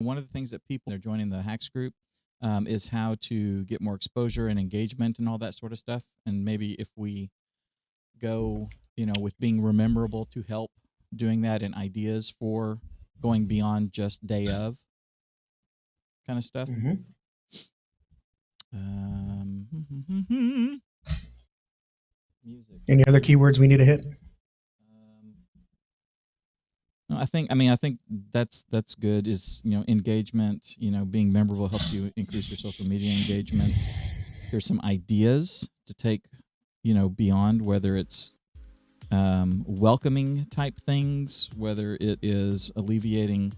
One of the things that people are joining the hacks group is how to get more exposure and engagement and all that sort of stuff. And maybe if we go, with being rememberable to help doing that, and ideas for going beyond just day of kind of stuff. Mm-hmm. Music. Any other keywords we need to hit? No, I think that's good. Is engagement. Being memorable helps you increase your social media engagement. Here's some ideas to take, beyond, whether it's welcoming type things, whether it is alleviating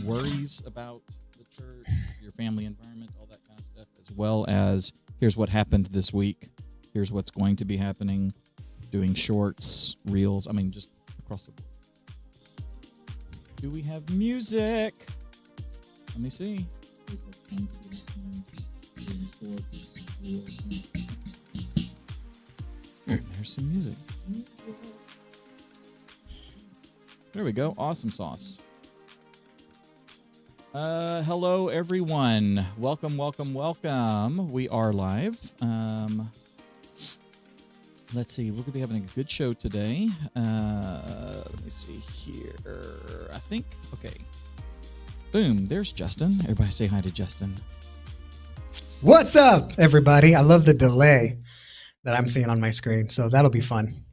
worries about the church, your family environment, all that kind of stuff, as well as here's what happened this week, here's what's going to be happening, doing shorts, reels, just across the board. Do we have music? Let me see. There's some music. There we go. Awesome sauce. Hello, everyone. Welcome. We are live. Let's see. We're going to be having a good show today. Let me see here. I think, okay. Boom. There's Justin. Everybody say hi to Justin. What's up, everybody? I love the delay that I'm seeing on my screen, so that'll be fun.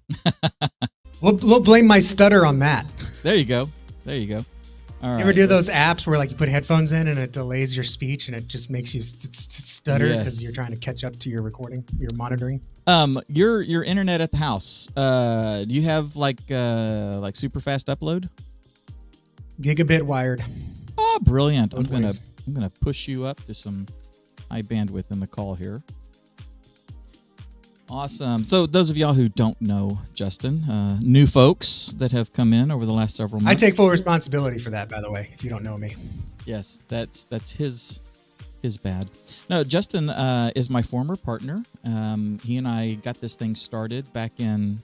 We'll blame my stutter on that. There you go. All right. You ever do those apps where you put headphones in and it delays your speech and it just makes you stutter because you're trying to catch up to your recording, your monitoring? Your internet at the house. Do you have like super fast upload? Gigabit wired. Oh, brilliant! I'm gonna push you up to some high bandwidth in the call here. Awesome. So those of y'all who don't know Justin, new folks that have come in over the last several months. I take full responsibility for that, by the way, if you don't know me. Yes, that's his bad. No, Justin is my former partner. He and I got this thing started back in...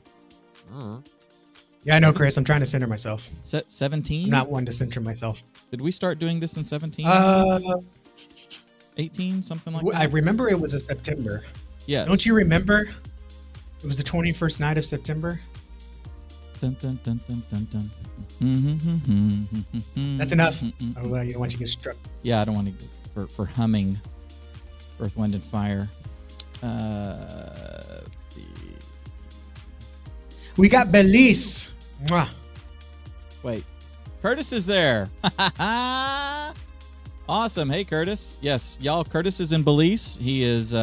Yeah, I know, Chris. I'm trying to center myself. 17? I'm not one to center myself. Did we start doing this in 17? 18, something like that? I remember it was a September. Yes. Don't you remember? It was the 21st night of September. Dun, dun, dun, dun, dun, dun. That's enough. Oh, well, you don't want to get struck. Yeah, I don't want to for humming Earth, Wind, and Fire. We got Belize. Mwah. Wait. Curtis is there. Awesome. Hey, Curtis. Yes, y'all, Curtis is in Belize. He is...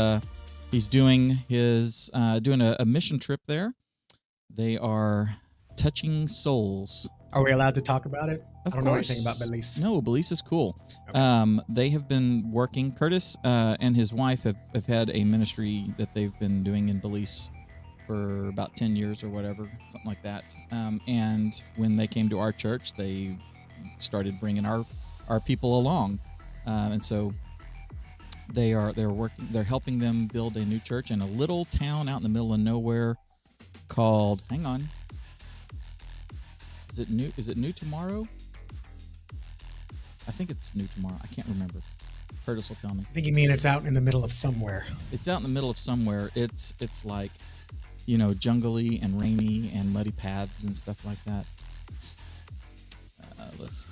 He's doing his doing a mission trip there. They are touching souls. Are we allowed to talk about it? Of I don't know anything about Belize. No, Belize is cool. Okay. They have been working. Curtis and his wife have had a ministry that they've been doing in Belize for about 10 years or whatever, something like that. And when they came to our church, they started bringing our people along, and so. They're helping them build a new church in a little town out in the middle of nowhere called, hang on. Is it New Tomorrow? I think it's New Tomorrow. I can't remember. Curtis will tell me. I think you mean it's out in the middle of somewhere. It's out in the middle of somewhere. It's like, jungly and rainy and muddy paths and stuff like that. Let's see.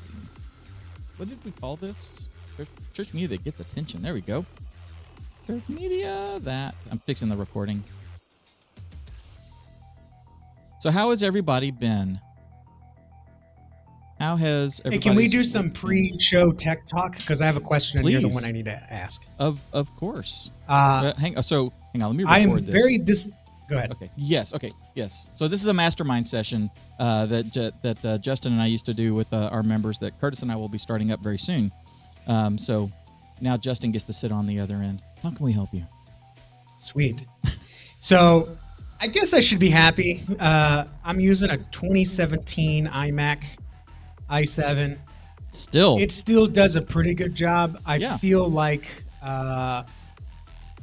What did we call this? Church media that gets attention. There we go. Church media that... I'm fixing the recording. So how has everybody been? How has everybody... Hey, can we do some pre-show tech talk? Because I have a question and you're the one I need to ask. Of course. Hang on, let me record I am this. Go ahead. Okay. Yes. So this is a mastermind session that Justin and I used to do with our members that Curtis and I will be starting up very soon. So now Justin gets to sit on the other end. How can we help you? Sweet. So I guess I should be happy. I'm using a 2017 iMac i7. It still does a pretty good job. I feel like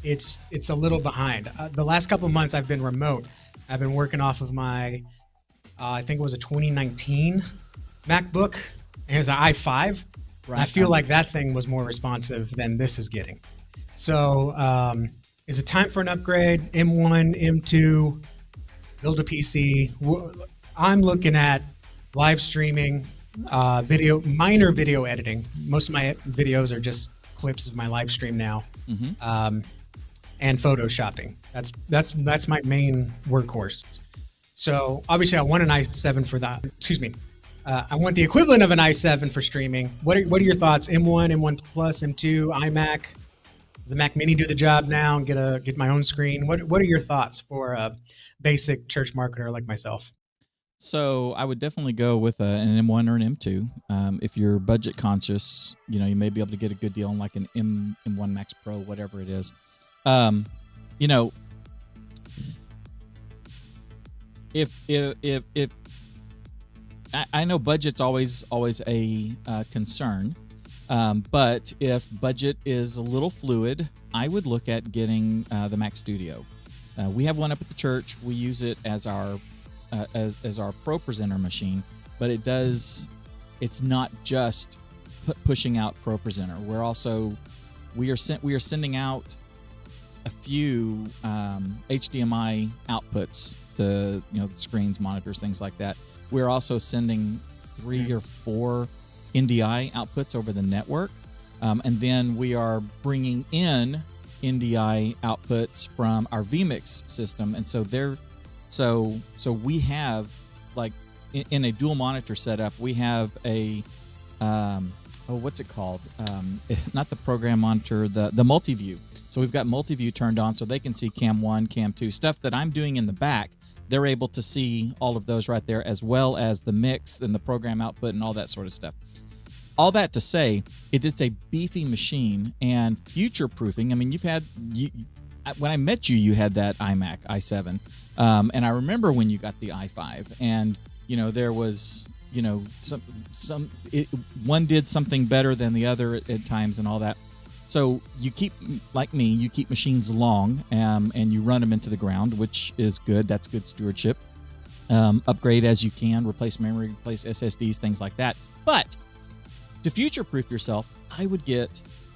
it's a little behind. The last couple of months I've been remote. I've been working off of my, I think it was a 2019 MacBook. And it's an i5. Right. I feel like that thing was more responsive than this is getting. So is it time for an upgrade? M1, M2, build a PC. I'm looking at live streaming, video, minor video editing. Most of my videos are just clips of my live stream now, and photoshopping. That's my main workhorse. So obviously I want an i7 for that. Excuse me. I want the equivalent of an i7 for streaming. What are your thoughts? M1, M1 Plus, M2, iMac. Does the Mac Mini do the job now and get my own screen? What are your thoughts for a basic church marketer like myself? So I would definitely go with an M1 or an M2. If you're budget conscious, you may be able to get a good deal on like an M1 Max Pro, whatever it is. If I know budget's always a concern, but if budget is a little fluid, I would look at getting the Mac Studio. We have one up at the church. We use it as our Pro Presenter machine, but it's not just pushing out Pro Presenter. We are sending out a few HDMI outputs to the screens, monitors, things like that. We're also sending 3 or 4 NDI outputs over the network, and then we are bringing in NDI outputs from our vMix system, and so we have, like, in a dual monitor setup, we have a what's it called? Not the program monitor, the multi-view. So we've got multi-view turned on so they can see cam 1, cam 2, stuff that I'm doing in the back. They're able to see all of those right there, as well as the mix and the program output and all that sort of stuff. All that to say, it's a beefy machine and future-proofing. I mean, when I met you, you had that iMac i7, and I remember when you got the i5, and there was one did something better than the other at times and all that. So you keep, like me, you keep machines long, and you run them into the ground, which is good. That's good stewardship. Upgrade as you can, replace memory, replace SSDs, things like that. But to future-proof yourself, I would get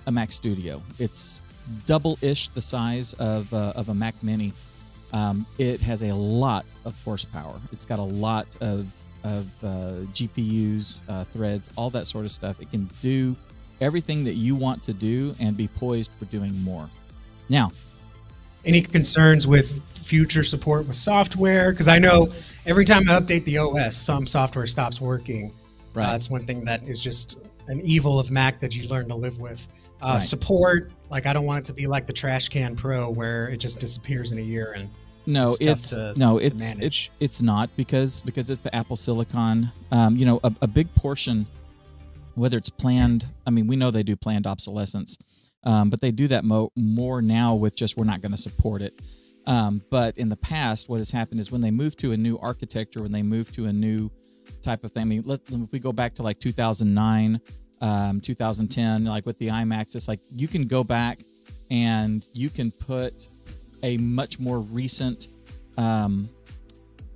a Mac Studio. It's double-ish the size of a Mac Mini. It has a lot of horsepower. It's got a lot of GPUs, threads, all that sort of stuff. It can do everything that you want to do and be poised for doing more. Now, any concerns with future support with software? Because I know every time I update the OS, some software stops working. Right. That's one thing that is just an evil of Mac that you learn to live with. Right. Support, like, I don't want it to be like the Trash Can Pro where it just disappears in a year and it's not because it's the Apple Silicon. A big portion, whether it's planned, I mean, we know they do planned obsolescence, but they do that more now with just, we're not going to support it. But in the past, what has happened is when they move to a new architecture, when they move to a new type of thing, I mean, if we go back to like 2009, 2010, like with the iMacs, it's like you can go back and you can put a much more recent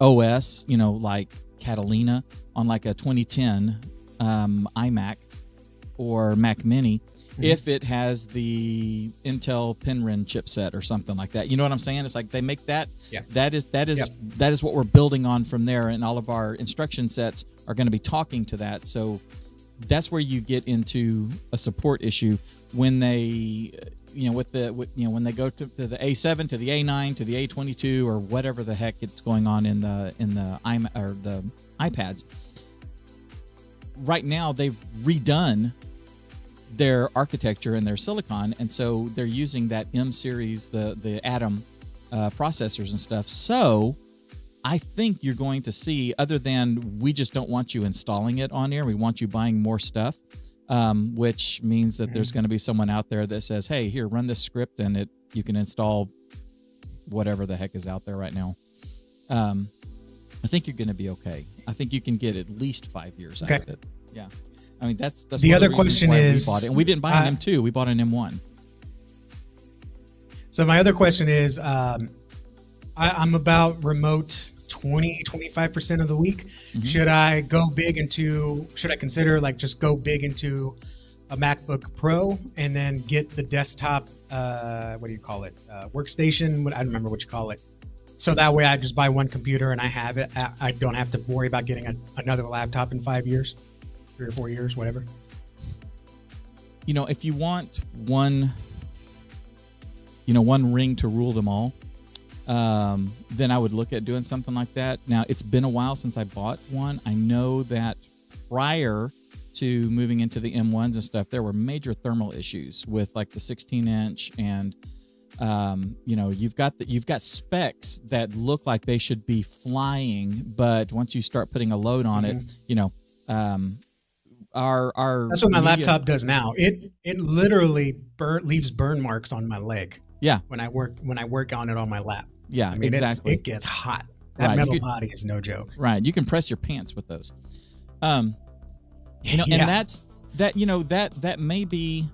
OS, like Catalina on like a 2010 iMac or Mac Mini, if it has the Intel Penryn chipset or something like that. You know what I'm saying? It's like they make that. Yeah. That is what we're building on from there, and all of our instruction sets are going to be talking to that. So that's where you get into a support issue when they, when they go to the A7 to the A9 to the A22 or whatever the heck it's going on in the iMac or the iPads. Right now, they've redone their architecture and their silicon, and so they're using that M series, the Atom processors and stuff. So I think you're going to see, other than we just don't want you installing it on air, we want you buying more stuff, which means that there's going to be someone out there that says, hey, here, run this script, and you can install whatever the heck is out there right now. I think you're going to be okay. I think you can get at least 5 years out of it. Yeah. I mean, that's the other question is, we bought it. And we didn't buy an M2. We bought an M1. So my other question is, I'm about remote 25% of the week. Should I consider like just go big into a MacBook Pro and then get the desktop, what do you call it? Workstation. I don't remember what you call it. So that way I just buy one computer and I have it. I don't have to worry about getting another laptop in 5 years, 3 or 4 years, whatever. If you want one ring to rule them all, then I would look at doing something like that. Now, it's been a while since I bought one. I know that prior to moving into the M1s and stuff, there were major thermal issues with like the 16-inch, and you've got specs that look like they should be flying, but once you start putting a load on it, our that's what my laptop does now. It literally leaves burn marks on my leg. Yeah, when I work on it on my lap. Yeah, I mean, exactly. It gets hot. That metal body is no joke. Right, you can press your pants with those. And that's that may be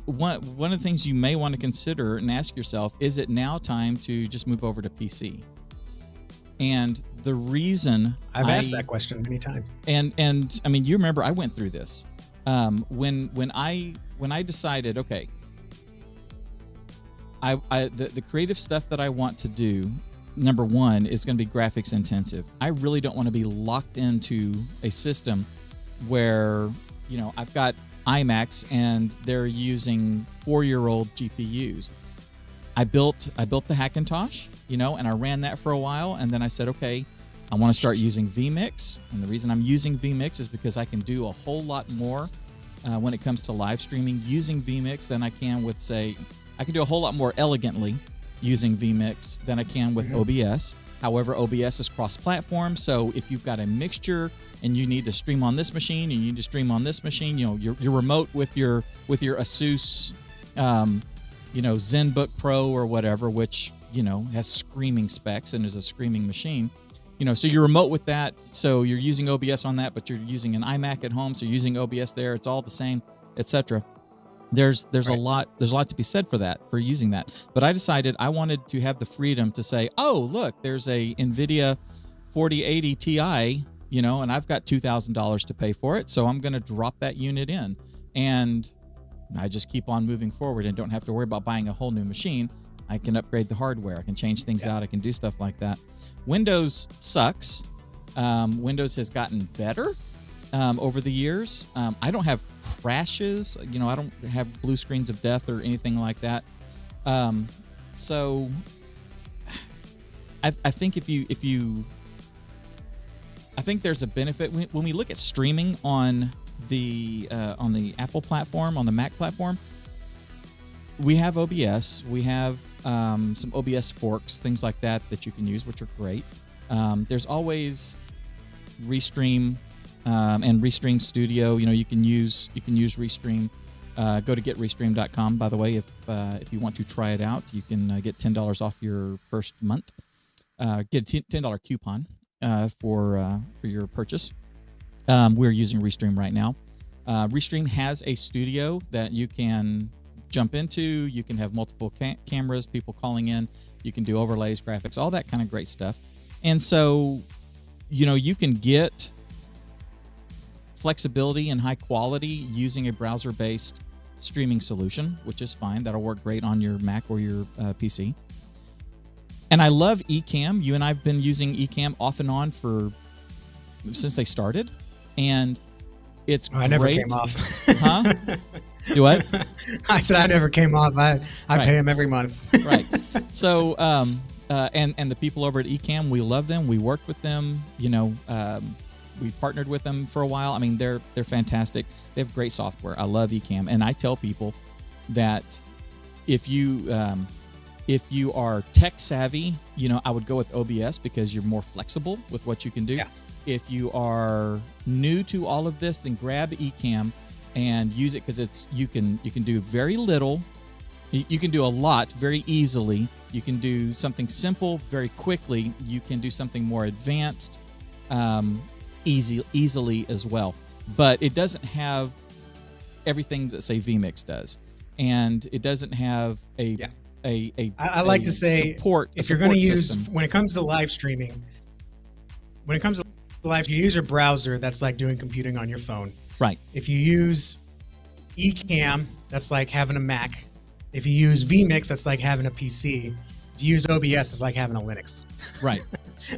one of the things you may want to consider and ask yourself: is it now time to just move over to PC? And the reason I've asked that question many times, and I mean, you remember I went through this when I decided, okay, the creative stuff that I want to do, number one, is going to be graphics intensive. I really don't want to be locked into a system where I've got iMacs and they're using 4-year-old GPUs. I built the Hackintosh, and I ran that for a while, and then I said, okay, I want to start using vMix, and the reason I'm using vMix is because I can do a whole lot more when it comes to live streaming using vMix than I can with, say, I can do a whole lot more elegantly using vMix than I can with OBS. However, OBS is cross-platform, so if you've got a mixture and you need to stream on this machine and you need to stream on this machine, your remote with your Asus ZenBook Pro or whatever, which has screaming specs and is a screaming machine. So you're remote with that, so you're using OBS on that, but you're using an iMac at home, so you're using OBS there. It's all the same, etc. There's right. a lot to be said for using that. But I decided I wanted to have the freedom to say, oh, look, there's a NVIDIA 4080 Ti, and I've got $2,000 to pay for it, so I'm going to drop that unit in. And I just keep on moving forward and don't have to worry about buying a whole new machine. I can upgrade the hardware. I can change things out. I can do stuff like that. Windows sucks. Windows has gotten better over the years. I don't have crashes. I don't have blue screens of death or anything like that. So I think I think there's a benefit when we look at streaming on the Apple platform, on the Mac platform. We have OBS. We have some OBS forks, things like that you can use, which are great. There's always Restream and Restream Studio. You can use Restream. Go to getrestream.com. By the way, if you want to try it out, you can get $10 off your first month. Get a $10 coupon for your purchase. We're using Restream right now. Restream has a studio that you can jump into. You can have multiple cameras, people calling in. You can do overlays, graphics, all that kind of great stuff. And so, you can get flexibility and high quality using a browser-based streaming solution, which is fine. That'll work great on your Mac or your PC. And I love Ecamm. You and I have been using Ecamm off and on since they started, and it's great. I never came off. Huh? Do what? I said I never came off. I Right. pay them every month. Right. So, and the people over at Ecamm, we love them. We worked with them. We partnered with them for a while. I mean, they're fantastic. They have great software. I love Ecamm, and I tell people that if you are tech savvy, I would go with OBS because you're more flexible with what you can do. Yeah. If you are new to all of this, then grab Ecamm and use it because you can do very little. You can do a lot very easily. You can do something simple very quickly. You can do something more advanced easily as well. But it doesn't have everything that, say, vMix does, and it doesn't have I like to say, if you're going to use system. When it comes to live streaming, you use a browser. That's like doing computing on your phone. Right. If you use Ecamm, that's like having a Mac. If you use vMix, that's like having a PC. If you use OBS, it's like having a Linux. Right.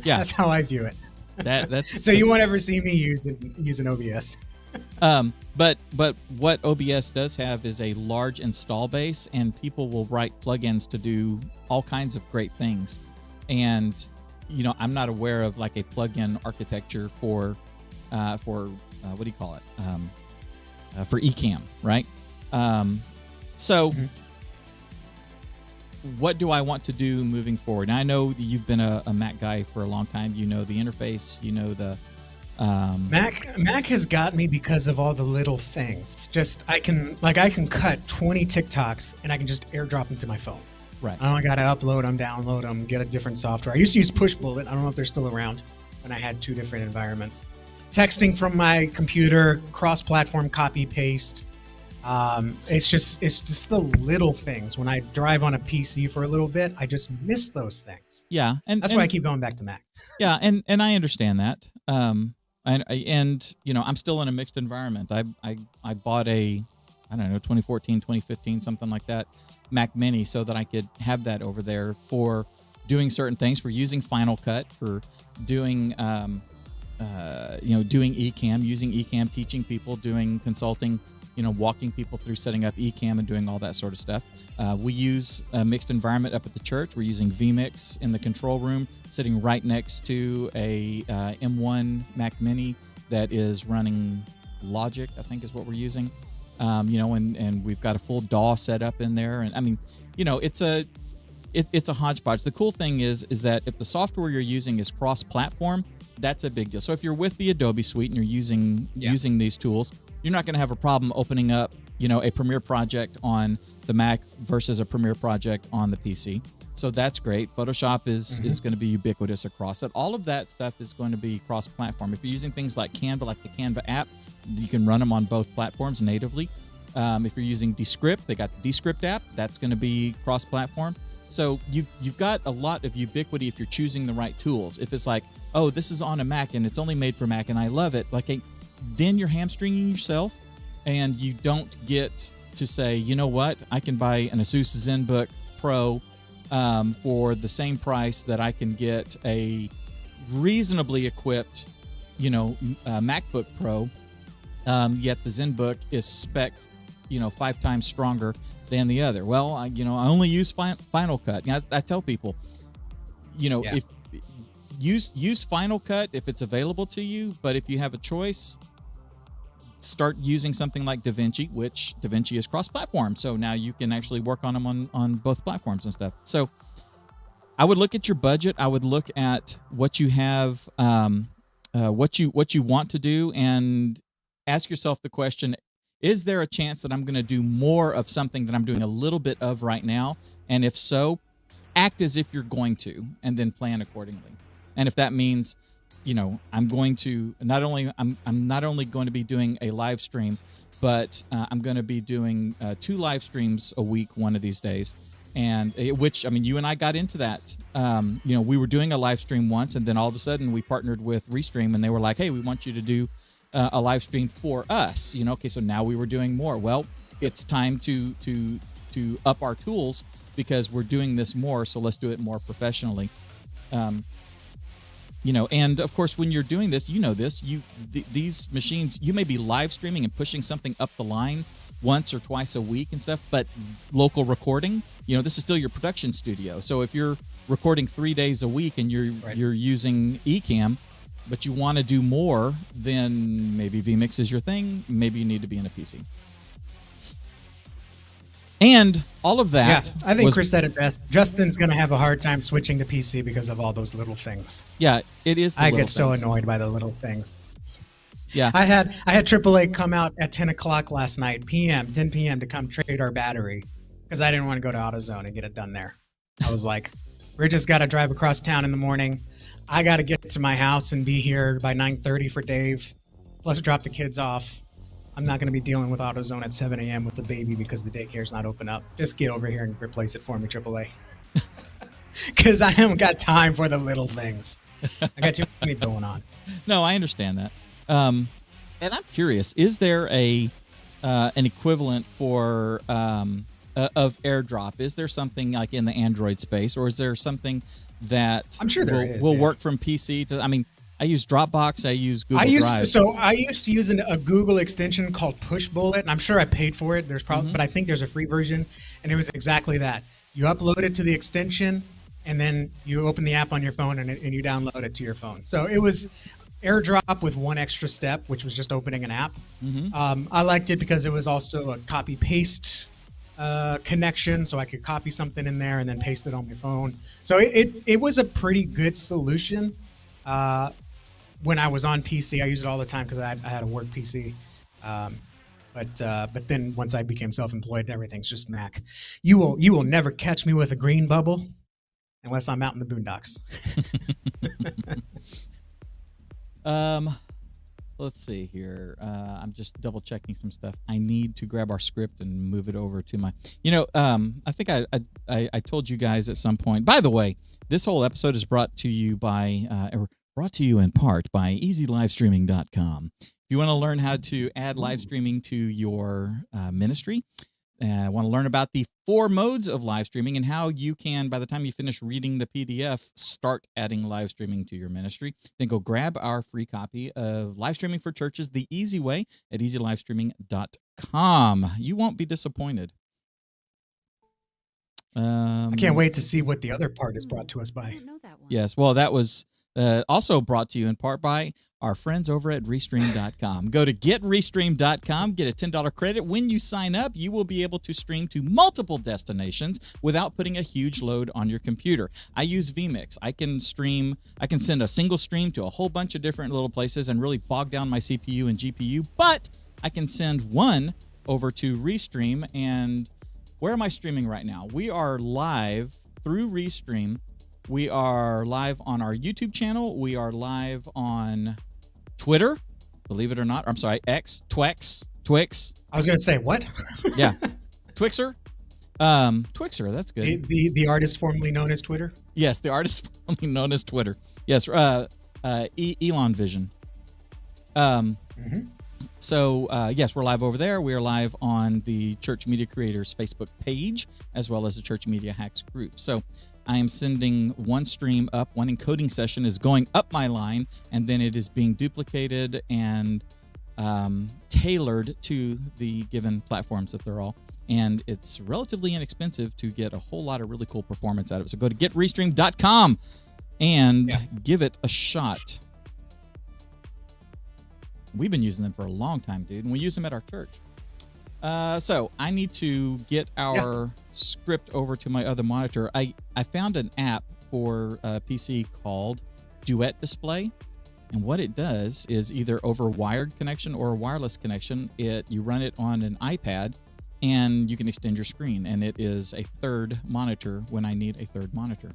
Yeah. That's how I view it. That's you won't ever see me using OBS. But what OBS does have is a large install base, and people will write plugins to do all kinds of great things. And I'm not aware of like a plugin architecture for what do you call it? For Ecamm, right? So what do I want to do moving forward? And I know that you've been a Mac guy for a long time. You know the interface. You know the Mac has got me because of all the little things. Just I can cut 20 TikToks and I can just airdrop them to my phone. Right. I don't got to upload them, download them, get a different software. I used to use Pushbullet. I don't know if they're still around. When I had 2 different environments. Texting from my computer, cross-platform copy paste. It's just the little things. When I drive on a PC for a little bit, I just miss those things. Yeah, and that's why I keep going back to Mac. Yeah, and I understand that. And I'm still in a mixed environment. I bought a 2014, 2015, something like that, Mac Mini, so that I could have that over there for doing certain things, for using Final Cut, for doing doing Ecamm, using Ecamm, teaching people, doing consulting, walking people through setting up Ecamm and doing all that sort of stuff. We use a mixed environment up at the church. We're using vMix in the control room, sitting right next to a M1 Mac Mini that is running Logic, I think is what we're using. And we've got a full DAW set up in there. And I mean, it's a hodgepodge. The cool thing is that if the software you're using is cross-platform, that's a big deal. So if you're with the Adobe suite and you're using these tools, you're not going to have a problem opening up, a Premiere project on the Mac versus a Premiere project on the PC. So that's great. Photoshop is going to be ubiquitous across it. All of that stuff is going to be cross-platform. If you're using things like Canva, like the Canva app, you can run them on both platforms natively. If you're using Descript, they got the Descript app. That's going to be cross-platform. So you've got a lot of ubiquity if you're choosing the right tools. If it's like, oh, this is on a Mac and it's only made for Mac and I love it, then you're hamstringing yourself, and you don't get to say, you know what, I can buy an Asus ZenBook Pro for the same price that I can get a reasonably equipped, MacBook Pro. Yet the ZenBook is spec'd, 5 times stronger than the other. Well, I only use Final Cut. I tell people, if use Final Cut if it's available to you, but if you have a choice, start using something like DaVinci, which DaVinci is cross-platform. So now you can actually work on them on both platforms and stuff. So I would look at your budget. I would look at what you have, what you want to do, and ask yourself the question, is there a chance that I'm going to do more of something that I'm doing a little bit of right now? And if so, act as if you're going to, and then plan accordingly. And if that means, I'm going to I'm not only going to be doing a live stream, but I'm going to be doing 2 live streams a week one of these days. And which, you and I got into that. We were doing a live stream once, and then all of a sudden we partnered with Restream, and they were like, hey, we want you to do a live stream for us. Okay, so now we were doing more. Well, it's time to up our tools because we're doing this more, so let's do it more professionally. And of course, when you're doing this, these machines, you may be live streaming and pushing something up the line once or twice a week and stuff, but local recording, this is still your production studio. So if you're recording 3 days a week and you're using Ecamm, but you want to do more, then maybe vMix is your thing. Maybe you need to be in a PC. And all of that. Yeah, I think Chris said it best. Justin's going to have a hard time switching to PC because of all those little things. Yeah, it is. I get so annoyed by the little things. Yeah. I had AAA come out at 10 o'clock last night, 10 p.m. to come trade our battery because I didn't want to go to AutoZone and get it done there. I was like, we just got to drive across town in the morning. I got to get to my house and be here by 9:30 for Dave, plus drop the kids off. I'm not going to be dealing with AutoZone at 7 a.m. with the baby because the daycare's not open up. Just get over here and replace it for me, AAA. Because I haven't got time for the little things. I got too many going on. No, I understand that. And I'm curious, is there a an equivalent for of AirDrop? Is there something like in the Android space, or is there something that I'm sure will work from PC to? I mean, I use Dropbox. I use Google Drive. I used to use a Google extension called Pushbullet, and I'm sure I paid for it. There's probably, but I think there's a free version, and it was exactly that. You upload it to the extension, and then you open the app on your phone, and you download it to your phone. So it was AirDrop with one extra step, which was just opening an app. I liked it because it was also a copy paste connection, so I could copy something in there and then paste it on my phone. So it was a pretty good solution. When I was on PC, I used it all the time because I had a work PC. But then once I became self-employed, everything's just Mac. You will never catch me with a green bubble unless I'm out in the boondocks. Let's see here. I'm just double checking some stuff. I need to grab our script and move it over to my. I think I told you guys at some point. By the way, this whole episode is brought to you in part by EasyLivestreaming.com. If you want to learn how to add live streaming to your ministry, want to learn about the 4 modes of live streaming and how you can, by the time you finish reading the PDF, start adding live streaming to your ministry, then go grab our free copy of Live Streaming for Churches the Easy Way at EasyLivestreaming.com. You won't be disappointed. I can't wait to see what the other part is brought to us by. I don't know that one. Yes, well, that was also brought to you in part by our friends over at Restream.com. Go to GetRestream.com, get a $10 credit. When you sign up, you will be able to stream to multiple destinations without putting a huge load on your computer. I use vMix. I can send a single stream to a whole bunch of different little places and really bog down my CPU and GPU, but I can send one over to Restream. And where am I streaming right now? We are live through Restream. We are live on our YouTube channel. We are live on Twitter, believe it or not. I'm sorry, X, Twix. I was going to say, what? Yeah, Twixer. Twixer, that's good. The artist formerly known as Twitter? Yes, the artist formerly known as Twitter. Yes, Elon Vision. So, yes, we're live over there. We are live on the Church Media Creators Facebook page, as well as the Church Media Hacks group. So I am sending one stream up. One encoding session is going up my line, and then it is being duplicated and tailored to the given platforms that they're all. And it's relatively inexpensive to get a whole lot of really cool performance out of it. So go to GetRestream.com and give it a shot. We've been using them for a long time, dude, and we use them at our church. So I need to get our script over to my other monitor. I found an app for PC called Duet Display, and what it does is either over wired connection or a wireless connection. You run it on an iPad, and you can extend your screen, and it is a third monitor when I need a third monitor.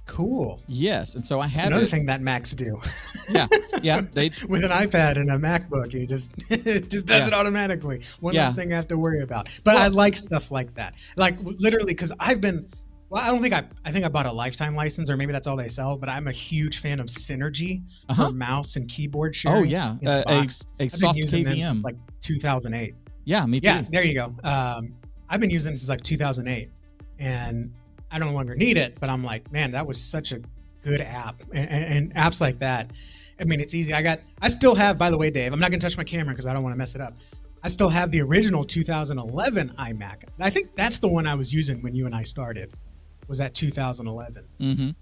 Cool. Yes, and so I have another thing that Macs do. Yeah. They with an iPad and a MacBook, it just does it automatically. One less thing I have to worry about. But I like stuff like that. Like literally, because I think I bought a lifetime license, or maybe that's all they sell. But I'm a huge fan of Synergy for mouse and keyboard sharing. Oh yeah, a soft KVM since like 2008. Yeah, me too. Yeah, there you go. I've been using it since like 2008, and I no longer need it, but I'm like, man, that was such a good app. And apps like that, I mean, it's easy. I still have, by the way, Dave, I'm not going to touch my camera because I don't want to mess it up. I still have the original 2011 iMac. I think that's the one I was using when you and I started, was that 2011. And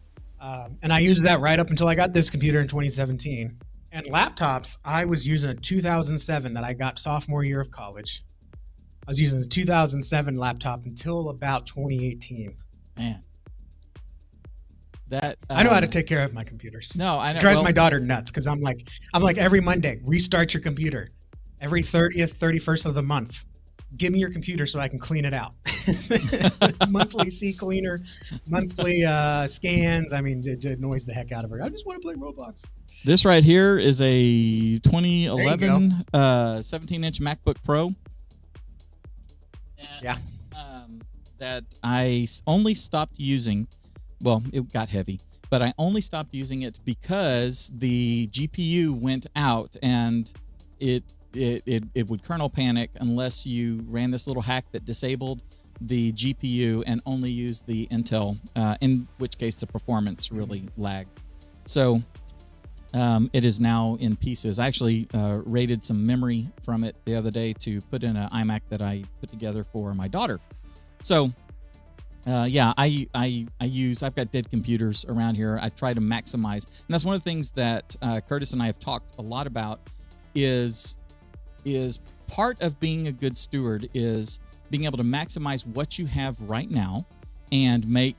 I used that right up until I got this computer in 2017. And laptops, I was using a 2007 that I got sophomore year of college. I was using a 2007 laptop until about 2018. Man, I know how to take care of my computers. No, I know. It drives my daughter nuts because I'm like every Monday, restart your computer. Every 30th, 31st of the month, give me your computer so I can clean it out. Monthly C cleaner, monthly scans. I mean, it annoys the heck out of her. I just want to play Roblox. This right here is a 2011 17-inch MacBook Pro. That I only stopped using. Well, it got heavy, but I only stopped using it because the GPU went out and it it would kernel panic unless you ran this little hack that disabled the GPU and only used the Intel, in which case the performance really lagged. So it is now in pieces. I actually raided some memory from it the other day to put in an iMac that I put together for my daughter. So I've got dead computers around here. I try to maximize, and that's one of the things that Curtis and I have talked a lot about. Is part of being a good steward is being able to maximize what you have right now and make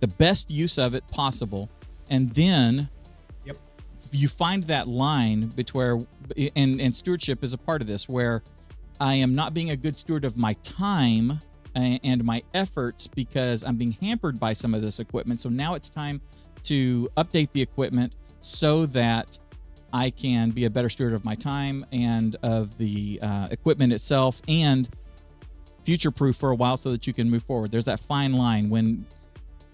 the best use of it possible, and then you find that line between and stewardship is a part of this, where I am not being a good steward of my time and my efforts because I'm being hampered by some of this equipment. So now it's time to update the equipment so that I can be a better steward of my time and of the equipment itself, and future-proof for a while so that you can move forward. There's that fine line when,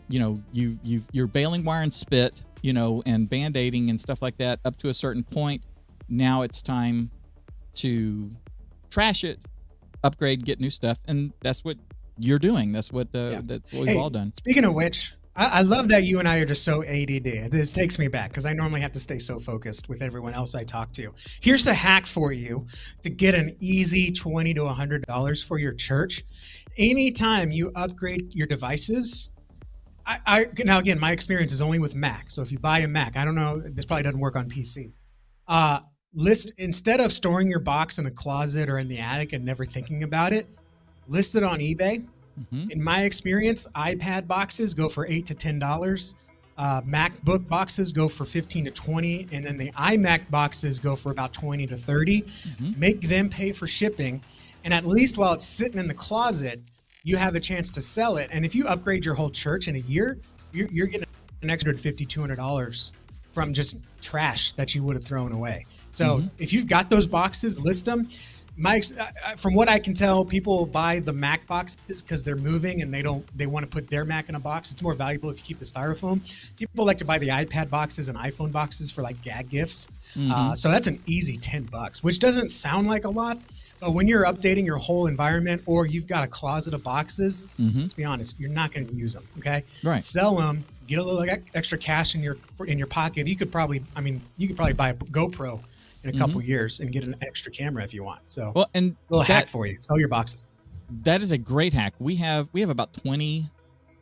you're baling wire and spit, and band-aiding and stuff like that up to a certain point. Now it's time to trash it, upgrade, get new stuff, and that's what you're doing. That's what we've all done. Speaking of which, I love that you and I are just so ADD. This takes me back because I normally have to stay so focused with everyone else I talk to. Here's a hack for you to get an easy $20 to $100 for your church. Anytime you upgrade your devices, now again, my experience is only with Mac. So if you buy a Mac, I don't know, this probably doesn't work on PC. Instead of storing your box in a closet or in the attic and never thinking about it, list it on eBay. Mm-hmm. In my experience, iPad boxes go for $8 to $10. MacBook boxes go for $15 to $20, and then the iMac boxes go for about $20 to $30. Mm-hmm. Make them pay for shipping, and at least while it's sitting in the closet, you have a chance to sell it. And if you upgrade your whole church in a year, you're getting an extra $50, $200 from just trash that you would have thrown away. So if you've got those boxes, list them. From what I can tell, people buy the Mac boxes because they're moving and they want to put their Mac in a box. It's more valuable if you keep the styrofoam. People like to buy the iPad boxes and iPhone boxes for like gag gifts. So that's an easy $10, which doesn't sound like a lot, but when you're updating your whole environment or you've got a closet of boxes, let's be honest, you're not going to use them. Okay, right? Sell them, get a little extra cash in your pocket. You could probably buy a GoPro in a couple years and get an extra camera if you want. So, well, and a little hack for you: sell your boxes. That is a great hack. We have about 20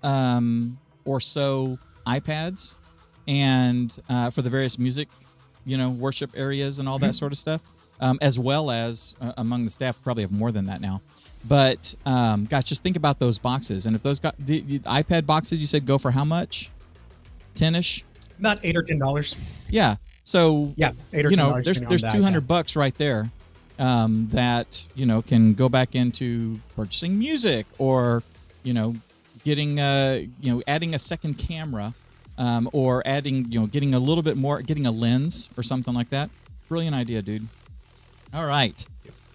or so iPads, and for the various music, worship areas and all that sort of stuff, as well as among the staff, probably have more than that now. But gosh, just think about those boxes, and if those got the iPad boxes, you said go for how much? 10ish? About $8 or $10. Yeah. So yeah, $8 or $10. There's $200 right there that can go back into purchasing music or getting adding a second camera or adding getting a little bit more, getting a lens or something like that. Brilliant idea, dude. All right,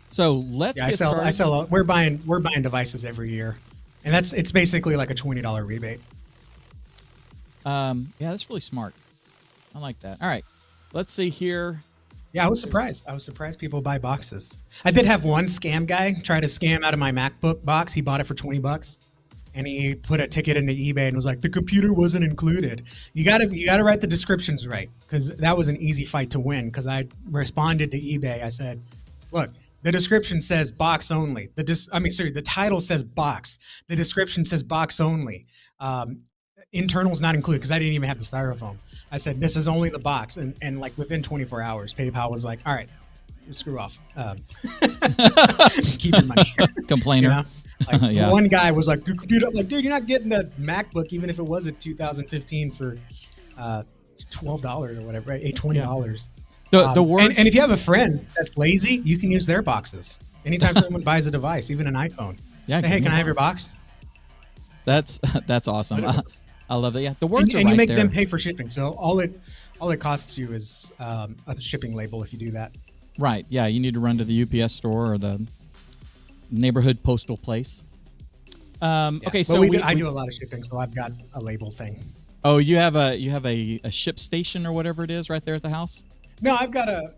so let's get started. We're buying devices every year, and it's basically like a $20 rebate. Yeah, that's really smart. I like that. All right. Let's see here. Yeah, I was surprised people buy boxes. I did have one scam guy try to scam out of my MacBook box. He bought it for $20, and he put a ticket into eBay and was like, "The computer wasn't included." You gotta write the descriptions right, because that was an easy fight to win. Because I responded to eBay. I said, "Look, the description says box only. The title says box. The description says box only. Internal's not included," because I didn't even have the styrofoam. I said, "This is only the box." And like within 24 hours, PayPal was like, "All right, screw off. Keep your money." Complainer. Yeah. One guy was like, "The computer." I'm like, dude, you're not getting a MacBook, even if it was a 2015 for $12 or whatever, right? $20. The worst. And if you have a friend that's lazy, you can use their boxes. Anytime someone buys a device, even an iPhone. Yeah. Say, "Hey, can I have your box?" That's awesome. I love that. Yeah, the words are right there. And you make them pay for shipping. So all it costs you is a shipping label if you do that. Right. Yeah, you need to run to the UPS store or the neighborhood postal place. Okay, so I do a lot of shipping, so I've got a label thing. Oh, you have a ship station or whatever it is right there at the house? No, I've got a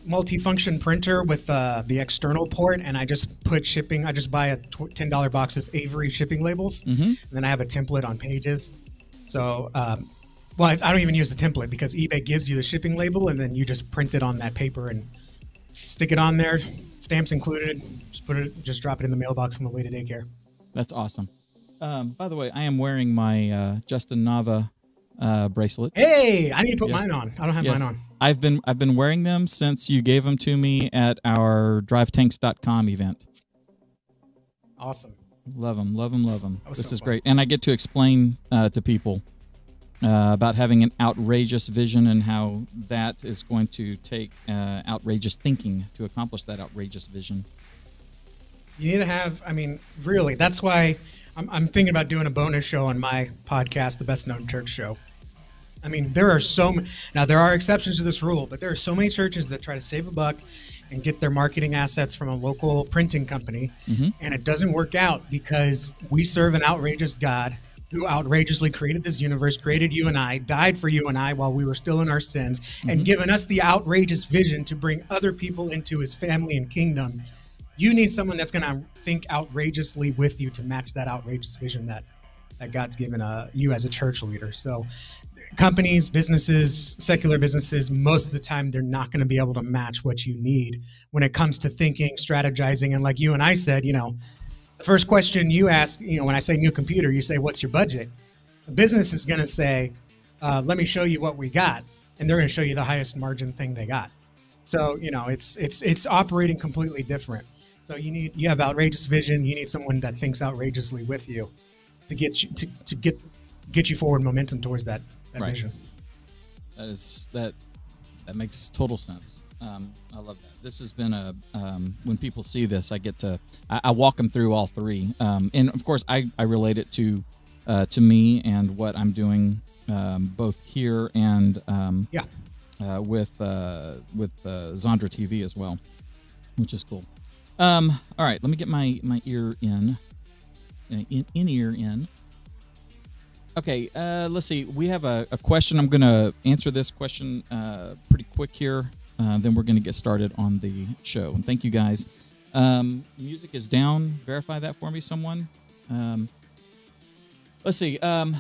multifunction printer with the external port, and I just put shipping. I just buy a $10 box of Avery shipping labels, and then I have a template on Pages. So, well, I don't even use the template because eBay gives you the shipping label, and then you just print it on that paper and stick it on there. Stamps included. Just drop it in the mailbox on the way to daycare. That's awesome. By the way, I am wearing my Justin Nava bracelets. Hey, I need to put mine on. I don't have mine on. I've been wearing them since you gave them to me at our drivetanks.com event. Awesome. Love them, love them, love them. This is great. And I get to explain to people about having an outrageous vision and how that is going to take outrageous thinking to accomplish that outrageous vision. You need to have, really, that's why I'm thinking about doing a bonus show on my podcast, The Best Known Church Show. There are there are exceptions to this rule, but there are so many churches that try to save a buck and get their marketing assets from a local printing company, and it doesn't work out because we serve an outrageous God who outrageously created this universe, created you and I, died for you and I while we were still in our sins, and given us the outrageous vision to bring other people into his family and kingdom. You need someone that's going to think outrageously with you to match that outrageous vision that God's given you as a church leader. So companies, businesses, secular businesses, most of the time, they're not going to be able to match what you need when it comes to thinking, strategizing. And like you and I said, the first question you ask, when I say new computer, you say, what's your budget? The business is going to say, let me show you what we got. And they're going to show you the highest margin thing they got. So, it's operating completely different. So you have outrageous vision. You need someone that thinks outrageously with you to get you to get you forward momentum towards that vision. That makes total sense. I love that. This has been when people see this, I walk them through all three, and of course I relate it to me and what I'm doing both here and with Zondra TV as well, which is cool. All right, let me get my ear in ear in. Okay, let's see. We have a question. I'm going to answer this question pretty quick here. Then we're going to get started on the show. And thank you, guys. Music is down. Verify that for me, someone. Let's see. By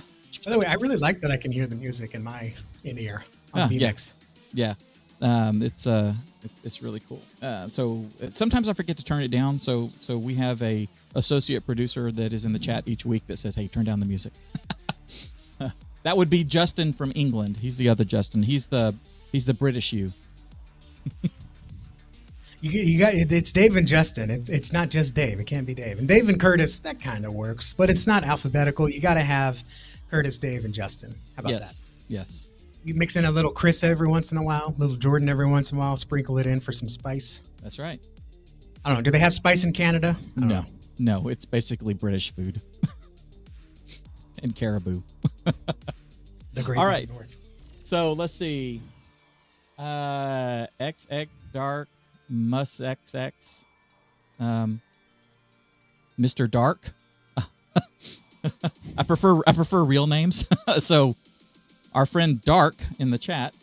the way, I really like that I can hear the music in my in-ear on VMix. Yeah. It's really cool. So sometimes I forget to turn it down. So we have a associate producer that is in the chat each week that says, "Hey, turn down the music." That would be Justin from England. He's the other Justin. He's the British you. You got it's Dave and Justin. It's not just Dave. It can't be Dave. And Dave and Curtis, that kind of works, but it's not alphabetical. You got to have Curtis, Dave, and Justin. How about that? Yes. You mix in a little Chris every once in a while, a little Jordan every once in a while, sprinkle it in for some spice. That's right. I don't know. Do they have spice in Canada? No. It's basically British food. And caribou. The great all right. North. So let's see. XX Dark Mus XX. Mr. Dark. I prefer real names. So our friend Dark in the chat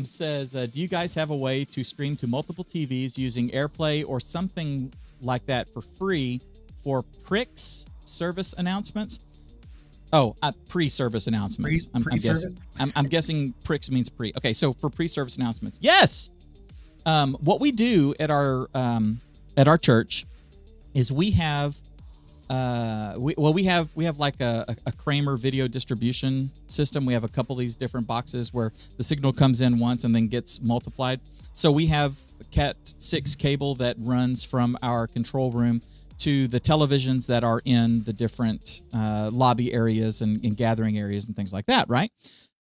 says, do you guys have a way to stream to multiple TVs using AirPlay or something like that for free for pricks service announcements? Oh, pre-service announcements. I'm guessing pricks means pre. Okay, so for pre-service announcements, yes. What we do at our church is we have we have like a Kramer video distribution system. We have a couple of these different boxes where the signal comes in once and then gets multiplied. So we have Cat 6 cable that runs from our control room to the televisions that are in the different lobby areas and gathering areas and things like that, right?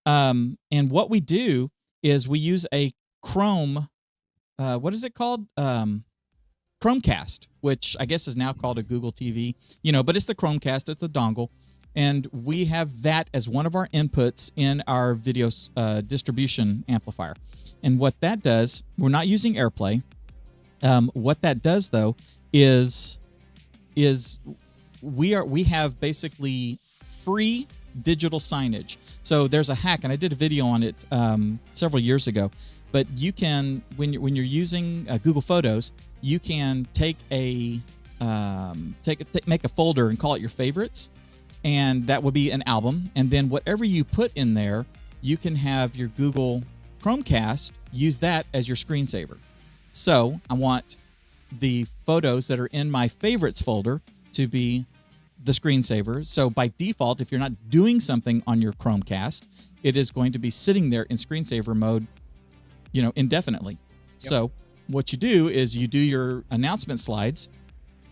And what we do is we use a Chrome, what is it called? Chromecast, which I guess is now called a Google TV, but it's the Chromecast, it's a dongle. And we have that as one of our inputs in our video distribution amplifier. And what that does, we're not using AirPlay. What that does, though, is we have basically free digital signage. So there's a hack, and I did a video on it several years ago. But you can, when you're using Google Photos, you can take make a folder and call it your favorites, and that will be an album. And then whatever you put in there, you can have your Google Chromecast use that as your screensaver. So I want the photos that are in my favorites folder to be the screensaver. So by default, if you're not doing something on your Chromecast, it is going to be sitting there in screensaver mode, indefinitely. Yep. So what you do is you do your announcement slides,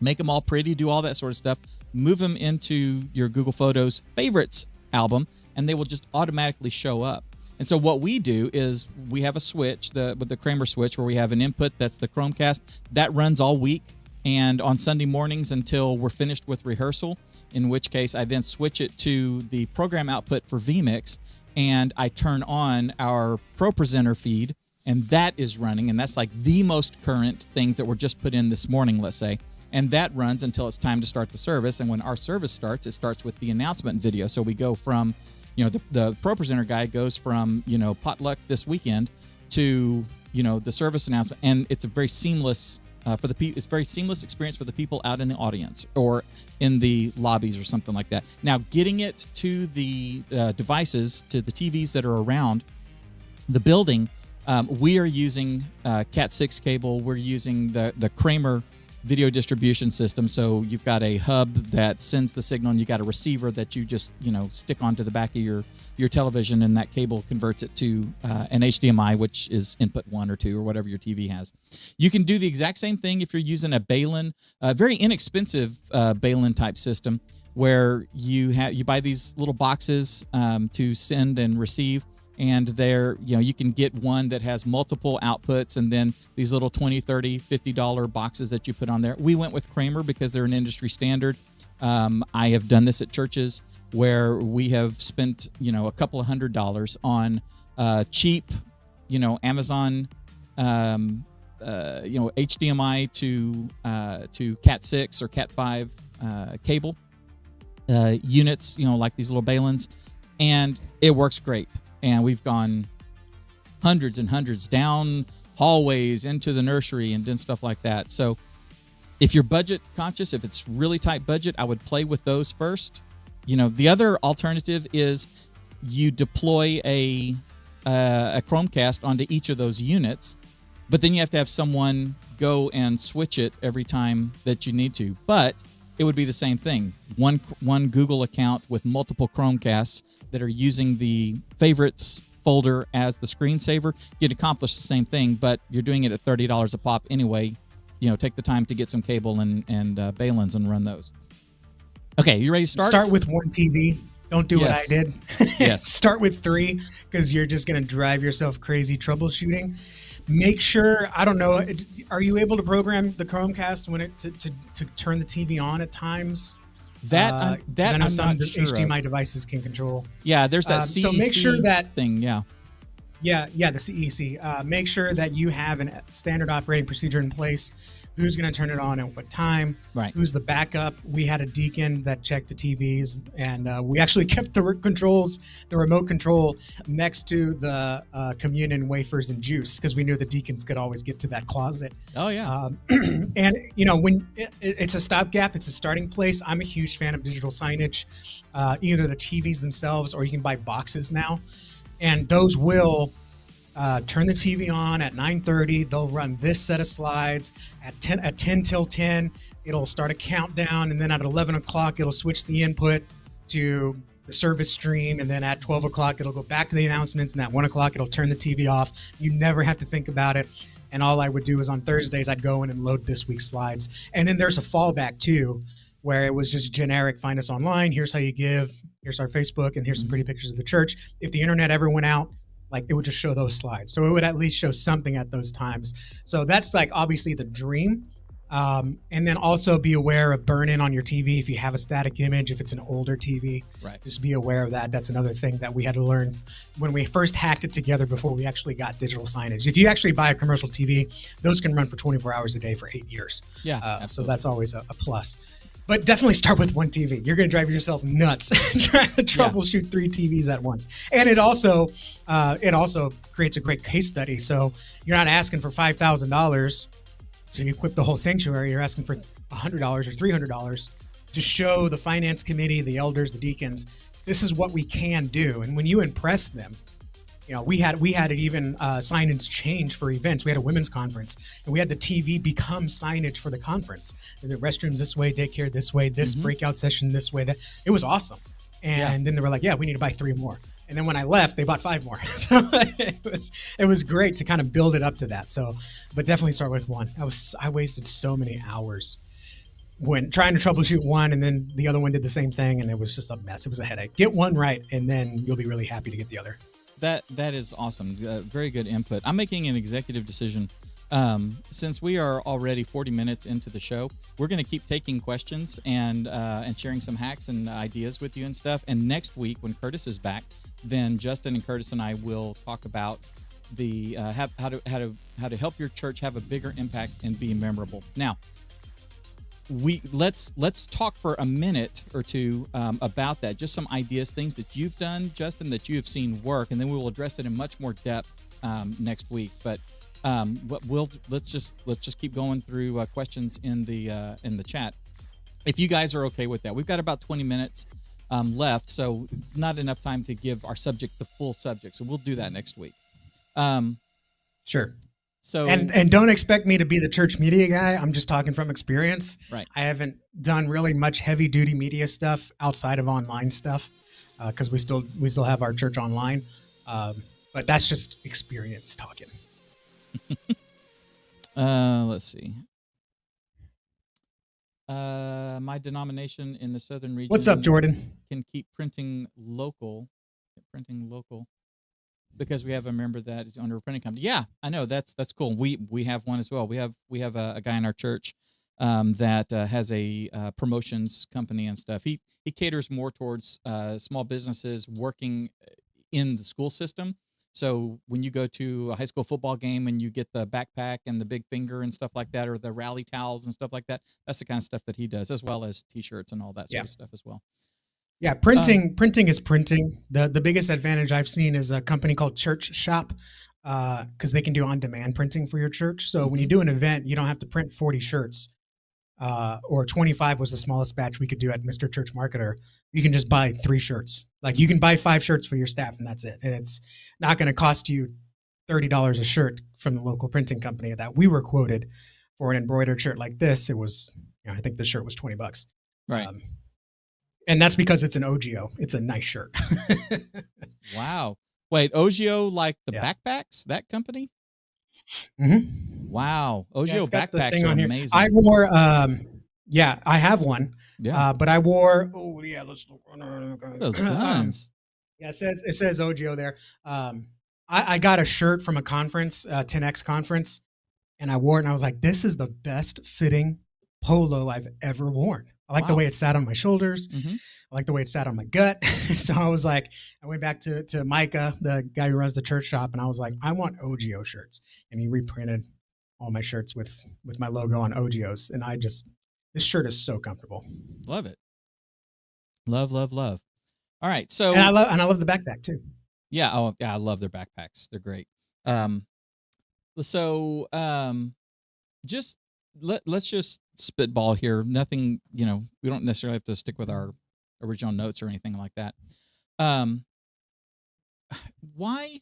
make them all pretty, do all that sort of stuff, move them into your Google Photos favorites album, and they will just automatically show up. And so what we do is we have a switch, with the Kramer switch, where we have an input that's the Chromecast. That runs all week and on Sunday mornings until we're finished with rehearsal, in which case I then switch it to the program output for vMix, and I turn on our Pro Presenter feed, and that is running, and that's like the most current things that were just put in this morning, let's say. And that runs until it's time to start the service. And when our service starts, it starts with the announcement video. So we go from, the Pro Presenter guy goes from, potluck this weekend to, the service announcement. And it's a very seamless it's very seamless experience for the people out in the audience or in the lobbies or something like that. Now, getting it to the devices, to the TVs that are around the building, we are using Cat 6 cable. We're using the Kramer video distribution system. So you've got a hub that sends the signal, and you got a receiver that you just stick onto the back of your television, and that cable converts it to an HDMI, which is input 1 or 2 or whatever your TV has. You can do the exact same thing if you're using a Balun, very inexpensive Balun type system, where you buy these little boxes to send and receive. And there, you can get one that has multiple outputs, and then these little $20, $30, $50 boxes that you put on there. We went with Kramer because they're an industry standard. I have done this at churches where we have spent, a couple of $100s on cheap, Amazon, HDMI to Cat 6 or Cat 5 cable units, like these little Baluns, and it works great. And we've gone hundreds and hundreds down hallways into the nursery and done stuff like that. So if you're budget conscious, if it's really tight budget, I would play with those first. The other alternative is you deploy a Chromecast onto each of those units, but then you have to have someone go and switch it every time that you need to. But it would be the same thing. One Google account with multiple Chromecasts that are using the favorites folder as the screensaver. You'd accomplish the same thing, but you're doing it at $30 a pop anyway. Take the time to get some cable and Baluns and run those. Okay, you ready to start? Start with one TV. Don't do what I did. Yes. Start with 3, because you're just going to drive yourself crazy troubleshooting. Make sure, I don't know, are you able to program the Chromecast when it to turn the TV on at times? That I know some sure HDMI of. Devices can control. Yeah, there's that CEC so make sure that thing. Yeah, the CEC. Make sure that you have a standard operating procedure in place. Who's going to turn it on at what time? Right. Who's the backup? We had a deacon that checked the TVs, and we actually kept the remote control next to the communion wafers and juice, because we knew the deacons could always get to that closet. Oh yeah. And when it's a stopgap, it's a starting place. I'm a huge fan of digital signage, either the TVs themselves, or you can buy boxes now, and those will turn the TV on at 9:30. They'll run this set of slides at 10 till 10. It'll start a countdown, and then at 11 o'clock, it'll switch the input to the service stream, and then at 12 o'clock, it'll go back to the announcements, and at 1 o'clock, it'll turn the TV off. You never have to think about it. And all I would do is on Thursdays, I'd go in and load this week's slides. And then there's a fallback too, where it was just generic, find us online, here's how you give, here's our Facebook, and here's some pretty pictures of the church. If the internet ever went out, it would just show those slides. So it would at least show something at those times. So that's obviously the dream. And then also be aware of burn-in on your TV if you have a static image, if it's an older TV. Right. Just be aware of that. That's another thing that we had to learn when we first hacked it together before we actually got digital signage. If you actually buy a commercial TV, those can run for 24 hours a day for 8 years. Yeah. So that's always a plus. But definitely start with one TV. You're going to drive yourself nuts trying to troubleshoot 3 TVs at once. And it also creates a great case study. So you're not asking for $5,000 to equip the whole sanctuary. You're asking for $100 or $300 to show the finance committee, the elders, the deacons, this is what we can do. And when you impress them, we had it even signage change for events. We had a women's conference, and we had the TV become signage for the conference. The restrooms this way, daycare this way, this breakout session this way. That it was awesome. And then they were like, "Yeah, we need to buy 3 more." And then when I left, they bought 5 more. So it was great to kind of build it up to that. So, but definitely start with one. I wasted so many hours when trying to troubleshoot one, and then the other one did the same thing, and it was just a mess. It was a headache. Get one right, and then you'll be really happy to get the other. That is awesome. Very good input. I'm making an executive decision. Since we are already 40 minutes into the show, we're going to keep taking questions and sharing some hacks and ideas with you and stuff. And next week, when Curtis is back, then Justin and Curtis and I will talk about the how to help your church have a bigger impact and be memorable. Now, let's talk for a minute or two about that. Just some ideas, things that you've done, Justin, that you have seen work, and then we will address it in much more depth next week. But let's just keep going through questions in the chat. If you guys are okay with that, we've got about 20 minutes left, so it's not enough time to give our subject the full subject. So we'll do that next week. Sure. So and don't expect me to be the church media guy. I'm just talking from experience. Right. I haven't done really much heavy duty media stuff outside of online stuff because we still have our church online. But that's just experience talking. Let's see. My denomination in the southern region. What's up, Jordan? Can keep printing local. Because we have a member that is under a printing company. Yeah, I know that's cool. We have one as well. We have a guy in our church that has a promotions company and stuff. He caters more towards small businesses working in the school system. So when you go to a high school football game and you get the backpack and the big finger and stuff like that, or the rally towels and stuff like that, that's the kind of stuff that he does, as well as T-shirts and all that sort of stuff as well. Yeah, printing is printing. The biggest advantage I've seen is a company called Church Shop because they can do on-demand printing for your church. So when you do an event, you don't have to print 40 shirts or 25 was the smallest batch we could do at Mr. Church Marketer. You can just buy 3 shirts. Like you can buy 5 shirts for your staff and that's it. And it's not going to cost you $30 a shirt from the local printing company that we were quoted for an embroidered shirt like this. It was, I think the shirt was $20. Right. And that's because it's an OGO. It's a nice shirt. Wow. Wait, OGO like the backpacks? That company? Mm-hmm. Wow. OGO backpacks are amazing. I wore, I have one. Yeah. But I wore, let's look. Those guns. It says OGO there. I got a shirt from a conference, 10X conference, and I wore it and I was like, this is the best fitting polo I've ever worn. I like the way it sat on my shoulders. Mm-hmm. I like the way it sat on my gut. So I was like, I went back to Micah, the guy who runs the church shop, and I was like, I want OGO shirts. And he reprinted all my shirts with my logo on OGOs. And this shirt is so comfortable. Love it. Love. All right. So and I love the backpack too. Yeah. Oh yeah. I love their backpacks. They're great. Let's just spitball here. Nothing, we don't necessarily have to stick with our original notes or anything like that. Why?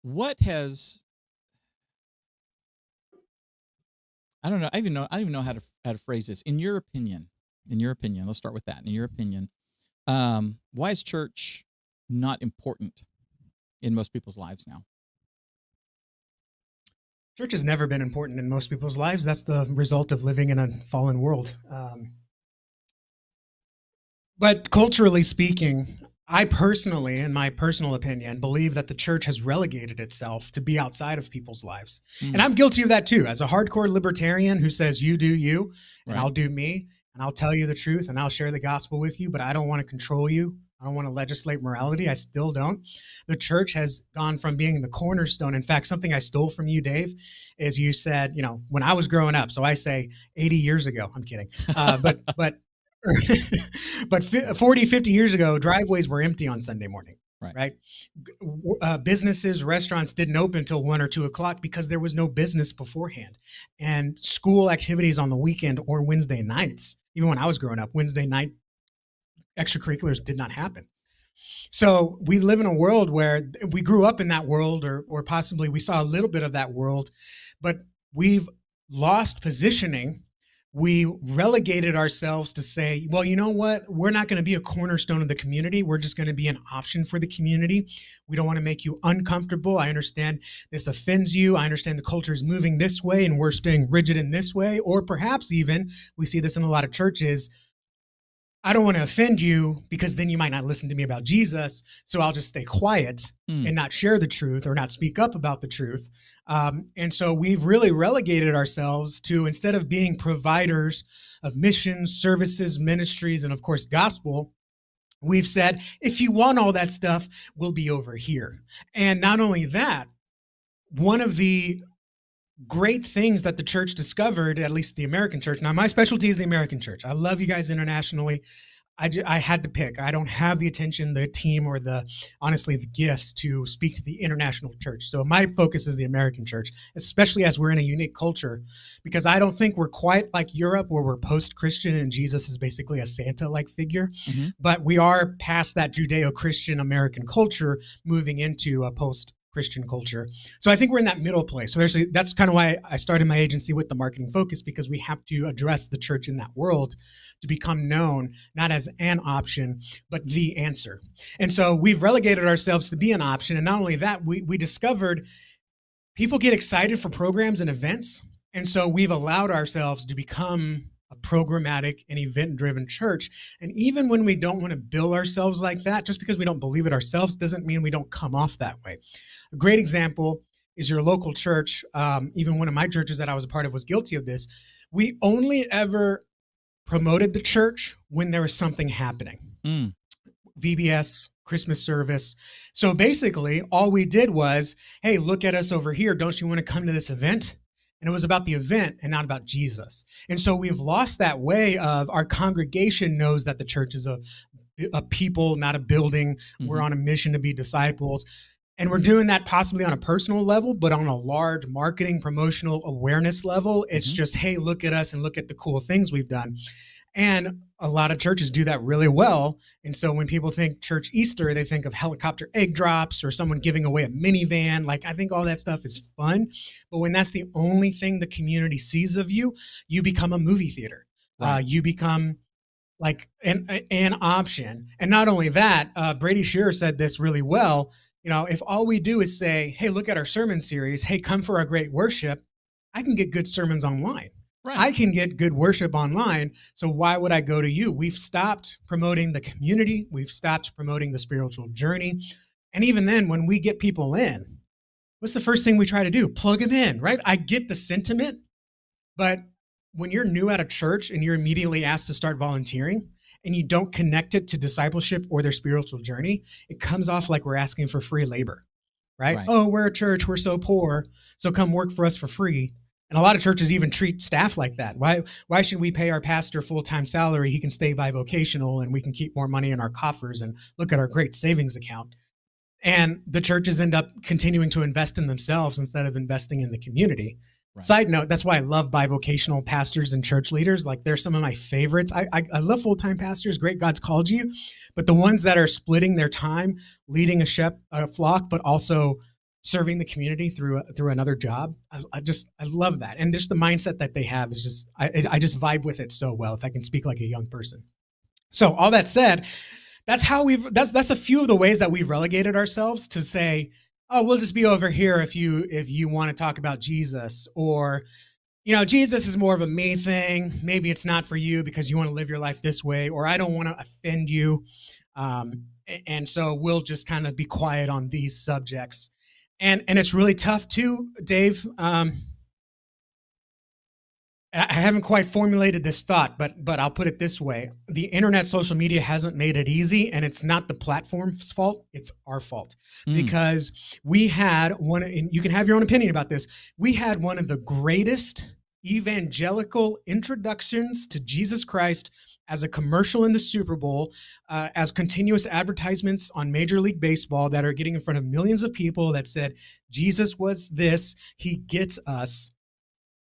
What has? I don't know. I don't even know how to phrase this. In your opinion, let's start with that. In your opinion, why is church not important in most people's lives now? Church has never been important in most people's lives. That's the result of living in a fallen world. But culturally speaking, I personally, in my personal opinion, believe that the church has relegated itself to be outside of people's lives. Mm. And I'm guilty of that too. As a hardcore libertarian who says, you do you, and I'll do me, and I'll tell you the truth, and I'll share the gospel with you, but I don't want to control you. I don't want to legislate morality. I still don't. The church has gone from being the cornerstone. In fact, something I stole from you, Dave, is you said, when I was growing up, so I say 80 years ago, I'm kidding. But 40, 50 years ago, driveways were empty on Sunday morning, Right. right? Businesses, restaurants didn't open until 1 or 2 o'clock because there was no business beforehand. And school activities on the weekend or Wednesday nights, even when I was growing up, Wednesday night extracurriculars did not happen. So we live in a world where we grew up in that world, or possibly we saw a little bit of that world, but we've lost positioning. We relegated ourselves to say, well, you know what? We're not going to be a cornerstone of the community. We're just going to be an option for the community. We don't want to make you uncomfortable. I understand this offends you. I understand the culture is moving this way and we're staying rigid in this way. Or perhaps even, we see this in a lot of churches, I don't want to offend you because then you might not listen to me about Jesus. So I'll just stay quiet and not share the truth or not speak up about the truth. And so we've really relegated ourselves to, instead of being providers of missions, services, ministries, and of course, gospel, we've said, if you want all that stuff, we'll be over here. And not only that, one of the great things that the church discovered, at least the American church. Now, my specialty is the American church. I love you guys internationally. I had to pick. I don't have the attention, the team, or honestly, the gifts to speak to the international church. So my focus is the American church, especially as we're in a unique culture, because I don't think we're quite like Europe where we're post-Christian and Jesus is basically a Santa-like figure, but we are past that Judeo-Christian American culture, moving into a post-Christian culture. So I think we're in that middle place. So that's kind of why I started my agency with the marketing focus, because we have to address the church in that world to become known, not as an option, but the answer. And so we've relegated ourselves to be an option. And not only that, we discovered people get excited for programs and events. And so we've allowed ourselves to become a programmatic and event-driven church. And even when we don't want to bill ourselves like that, just because we don't believe it ourselves doesn't mean we don't come off that way. A great example is your local church. Even one of my churches that I was a part of was guilty of this. We only ever promoted the church when there was something happening. VBS, Christmas service. So basically, all we did was, hey, look at us over here. Don't you want to come to this event? And it was about the event and not about Jesus. And so we've lost that way of, our congregation knows that the church is a people, not a building. We're on a mission to be disciples. And we're doing that possibly on a personal level, but on a large marketing, promotional awareness level, it's just, hey, look at us and look at the cool things we've done. And a lot of churches do that really well. And so when people think church Easter, they think of helicopter egg drops or someone giving away a minivan. Like, I think all that stuff is fun. But when that's the only thing the community sees of you, you become a movie theater. Right. You become like an option. And not only that, Brady Shearer said this really well. If all we do is say, hey, look at our sermon series, hey, come for our great worship, I can get good sermons online. Right. I can get good worship online. So why would I go to you? We've stopped promoting the community. We've stopped promoting the spiritual journey. And even then, when we get people in, what's the first thing we try to do? Plug them in, right? I get the sentiment, but when you're new at a church and you're immediately asked to start volunteering, and you don't connect it to discipleship or their spiritual journey, it comes off like we're asking for free labor, right? Oh, we're a church, we're so poor, so come work for us for free. And a lot of churches even treat staff like that. Why should we pay our pastor full-time salary? He can stay bivocational and we can keep more money in our coffers and look at our great savings account. And the churches end up continuing to invest in themselves instead of investing in the community. Right. Side note, that's why I love bivocational pastors and church leaders. Like, they're some of my favorites. I love full-time pastors. Great, God's called you. But the ones that are splitting their time, leading a flock, but also serving the community through another job, I love that. And just the mindset that they have is just, I just vibe with it so well, if I can speak like a young person. So all that said, that's a few of the ways that we've relegated ourselves to say, oh, we'll just be over here if you want to talk about Jesus, or, Jesus is more of a me thing. Maybe it's not for you because you want to live your life this way, or I don't want to offend you. And so we'll just kind of be quiet on these subjects. And it's really tough too, Dave. I haven't quite formulated this thought, but I'll put it this way: the internet, social media hasn't made it easy, and it's not the platform's fault; it's our fault because we had one. And you can have your own opinion about this. We had one of the greatest evangelical introductions to Jesus Christ as a commercial in the Super Bowl, as continuous advertisements on Major League Baseball that are getting in front of millions of people that said Jesus was this, he gets us.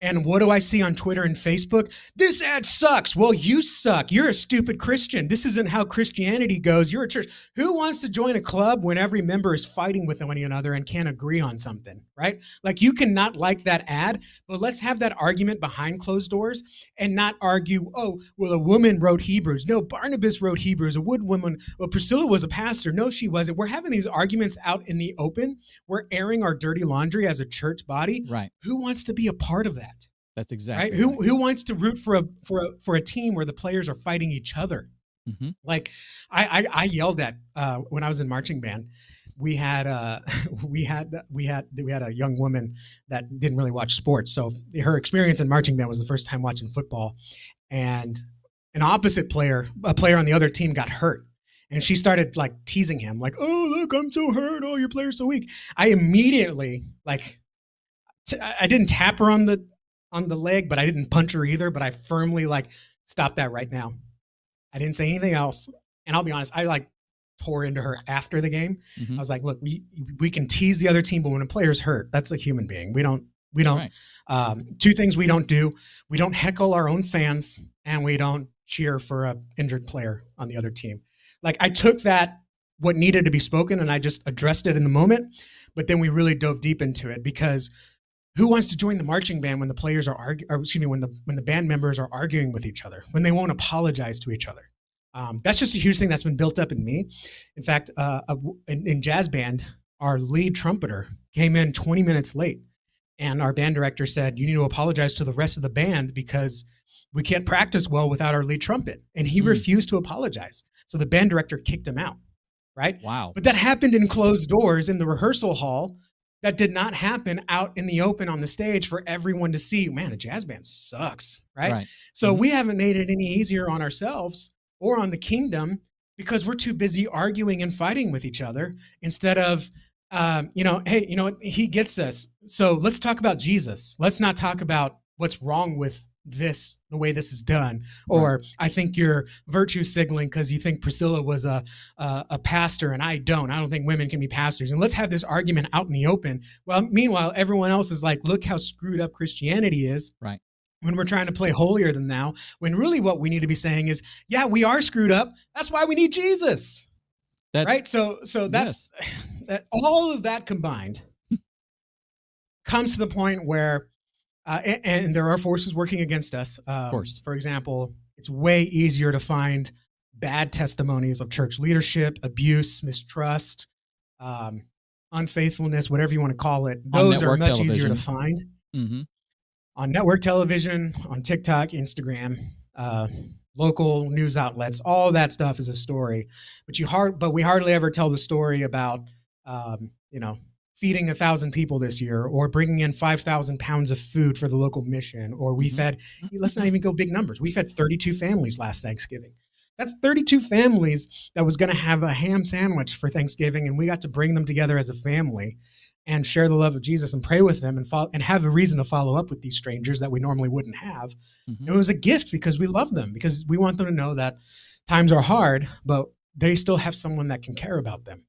And what do I see on Twitter and Facebook? This ad sucks. Well, you suck. You're a stupid Christian. This isn't how Christianity goes. You're a church. Who wants to join a club when every member is fighting with one another and can't agree on something, right? Like, you cannot like that ad, but let's have that argument behind closed doors and not argue, oh, well, a woman wrote Hebrews. No, Barnabas wrote Hebrews. A woman, well, Priscilla was a pastor. No, she wasn't. We're having these arguments out in the open. We're airing our dirty laundry as a church body. Right. Who wants to be a part of that? That's exactly right. Who wants to root for a team where the players are fighting each other? Mm-hmm. Like I yelled at when I was in marching band. We had a young woman that didn't really watch sports, so her experience in marching band was the first time watching football, and an opposite player, a player on the other team, got hurt. And she started like teasing him, like, "Oh, look, I'm so hurt. Oh, your player's so weak." I immediately I didn't tap her on the leg, but I didn't punch her either. But I firmly stop that right now. I didn't say anything else. And I'll be honest, I tore into her after the game. Mm-hmm. I was like, look, we can tease the other team, but when a player's hurt, that's a human being. We don't, right. Two things we don't do. We don't heckle our own fans, and we don't cheer for a injured player on the other team. Like, I took that, what needed to be spoken, and I just addressed it in the moment. But then we really dove deep into it, because who wants to join the marching band when the players are when the band members are arguing with each other, when they won't apologize to each other? That's just a huge thing that's been built up in me. In fact, in jazz band, our lead trumpeter came in 20 minutes late, and our band director said, "You need to apologize to the rest of the band because we can't practice well without our lead trumpet." And he refused to apologize. So the band director kicked him out, right? Wow. But that happened in closed doors in the rehearsal hall. That did not happen out in the open on the stage for everyone to see. Man, the jazz band sucks, right? So we haven't made it any easier on ourselves or on the kingdom because we're too busy arguing and fighting with each other instead of, hey, he gets us. So let's talk about Jesus. Let's not talk about what's wrong with this, the way this is done, or I think you're virtue signaling because you think Priscilla was a pastor and I don't think women can be pastors, and let's have this argument out in the open. Well, meanwhile, everyone else is like, look how screwed up Christianity is, right? When we're trying to play holier than thou, when really what we need to be saying is, yeah, we are screwed up. That's why we need Jesus. Right? So that's all of that combined comes to the point where and there are forces working against us. Of course. For example, it's way easier to find bad testimonies of church leadership, abuse, mistrust, unfaithfulness, whatever you want to call it. Those are much easier to find. Mm-hmm. On network television, on TikTok, Instagram, local news outlets. All that stuff is a story. But we hardly ever tell the story about, feeding 1,000 people this year, or bringing in 5,000 pounds of food for the local mission, or we fed, let's not even go big numbers. We fed 32 families last Thanksgiving. That's 32 families that was going to have a ham sandwich for Thanksgiving, and we got to bring them together as a family and share the love of Jesus and pray with them and have a reason to follow up with these strangers that we normally wouldn't have. Mm-hmm. It was a gift because we love them, because we want them to know that times are hard, but they still have someone that can care about them.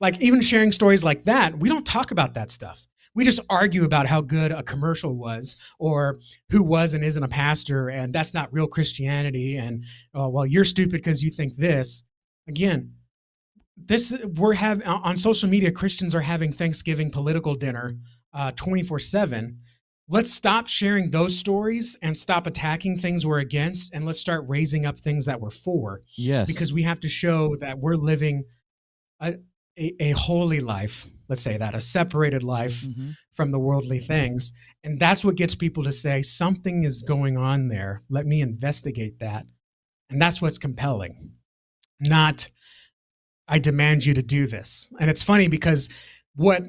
Like, even sharing stories like that, we don't talk about that stuff. We just argue about how good a commercial was, or who was and isn't a pastor, and that's not real Christianity, and well, you're stupid because you think this. Again, we're having on social media, Christians are having Thanksgiving political dinner 24/7. Let's stop sharing those stories and stop attacking things we're against, and let's start raising up things that we're for. Yes, because we have to show that we're living a holy life, let's say that, a separated life from the worldly things. And that's what gets people to say, something is going on there. Let me investigate that. And that's what's compelling. Not, I demand you to do this. And it's funny because what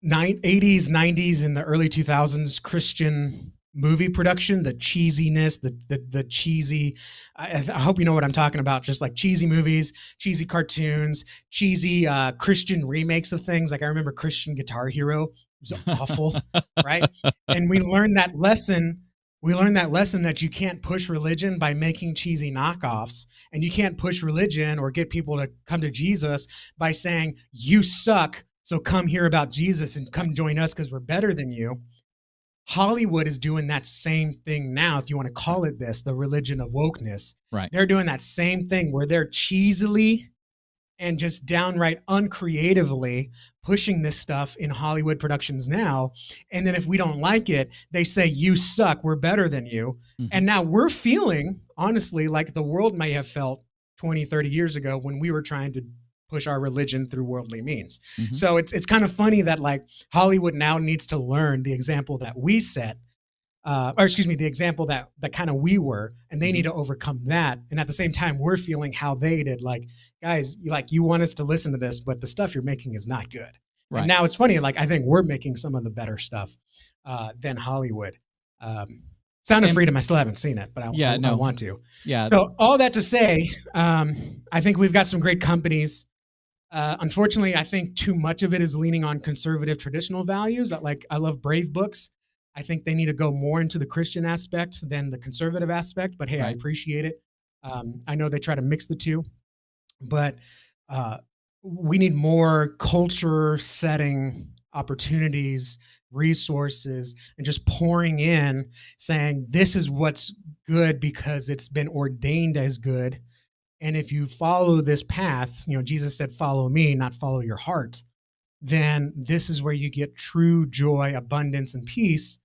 80s, 90s, and the early 2000s Christian movie production, the cheesiness, the cheesy. I hope you know what I'm talking about. Just like cheesy movies, cheesy cartoons, cheesy Christian remakes of things. Like I remember Christian Guitar Hero was awful, right? And we learned that lesson. We learned that lesson that you can't push religion by making cheesy knockoffs, and you can't push religion or get people to come to Jesus by saying you suck. So come hear about Jesus and come join us because we're better than you. Hollywood is doing that same thing now, if you want to call it this, the religion of wokeness. Right. They're doing that same thing where they're cheesily and just downright uncreatively pushing this stuff in Hollywood productions now. And then if we don't like it, they say, you suck, we're better than you. Mm-hmm. And now we're feeling, honestly, like the world may have felt 20, 30 years ago when we were trying to push our religion through worldly means. Mm-hmm. So it's kind of funny that like Hollywood now needs to learn the example that we set, the example that kind of we were, and they need to overcome that. And at the same time, we're feeling how they did. Like, guys, you want us to listen to this, but the stuff you're making is not good. Right. And now it's funny. Like I think we're making some of the better stuff than Hollywood. Sound of Freedom, I still haven't seen it, but I want to. Yeah. So all that to say, I think we've got some great companies. Unfortunately, I think too much of it is leaning on conservative traditional values. I love Brave books. I think they need to go more into the Christian aspect than the conservative aspect. But hey, right. I appreciate it. I know they try to mix the two, but we need more culture setting opportunities, resources, and just pouring in saying this is what's good because it's been ordained as good. And if you follow this path, Jesus said, follow me, not follow your heart, then this is where you get true joy, abundance, and peace.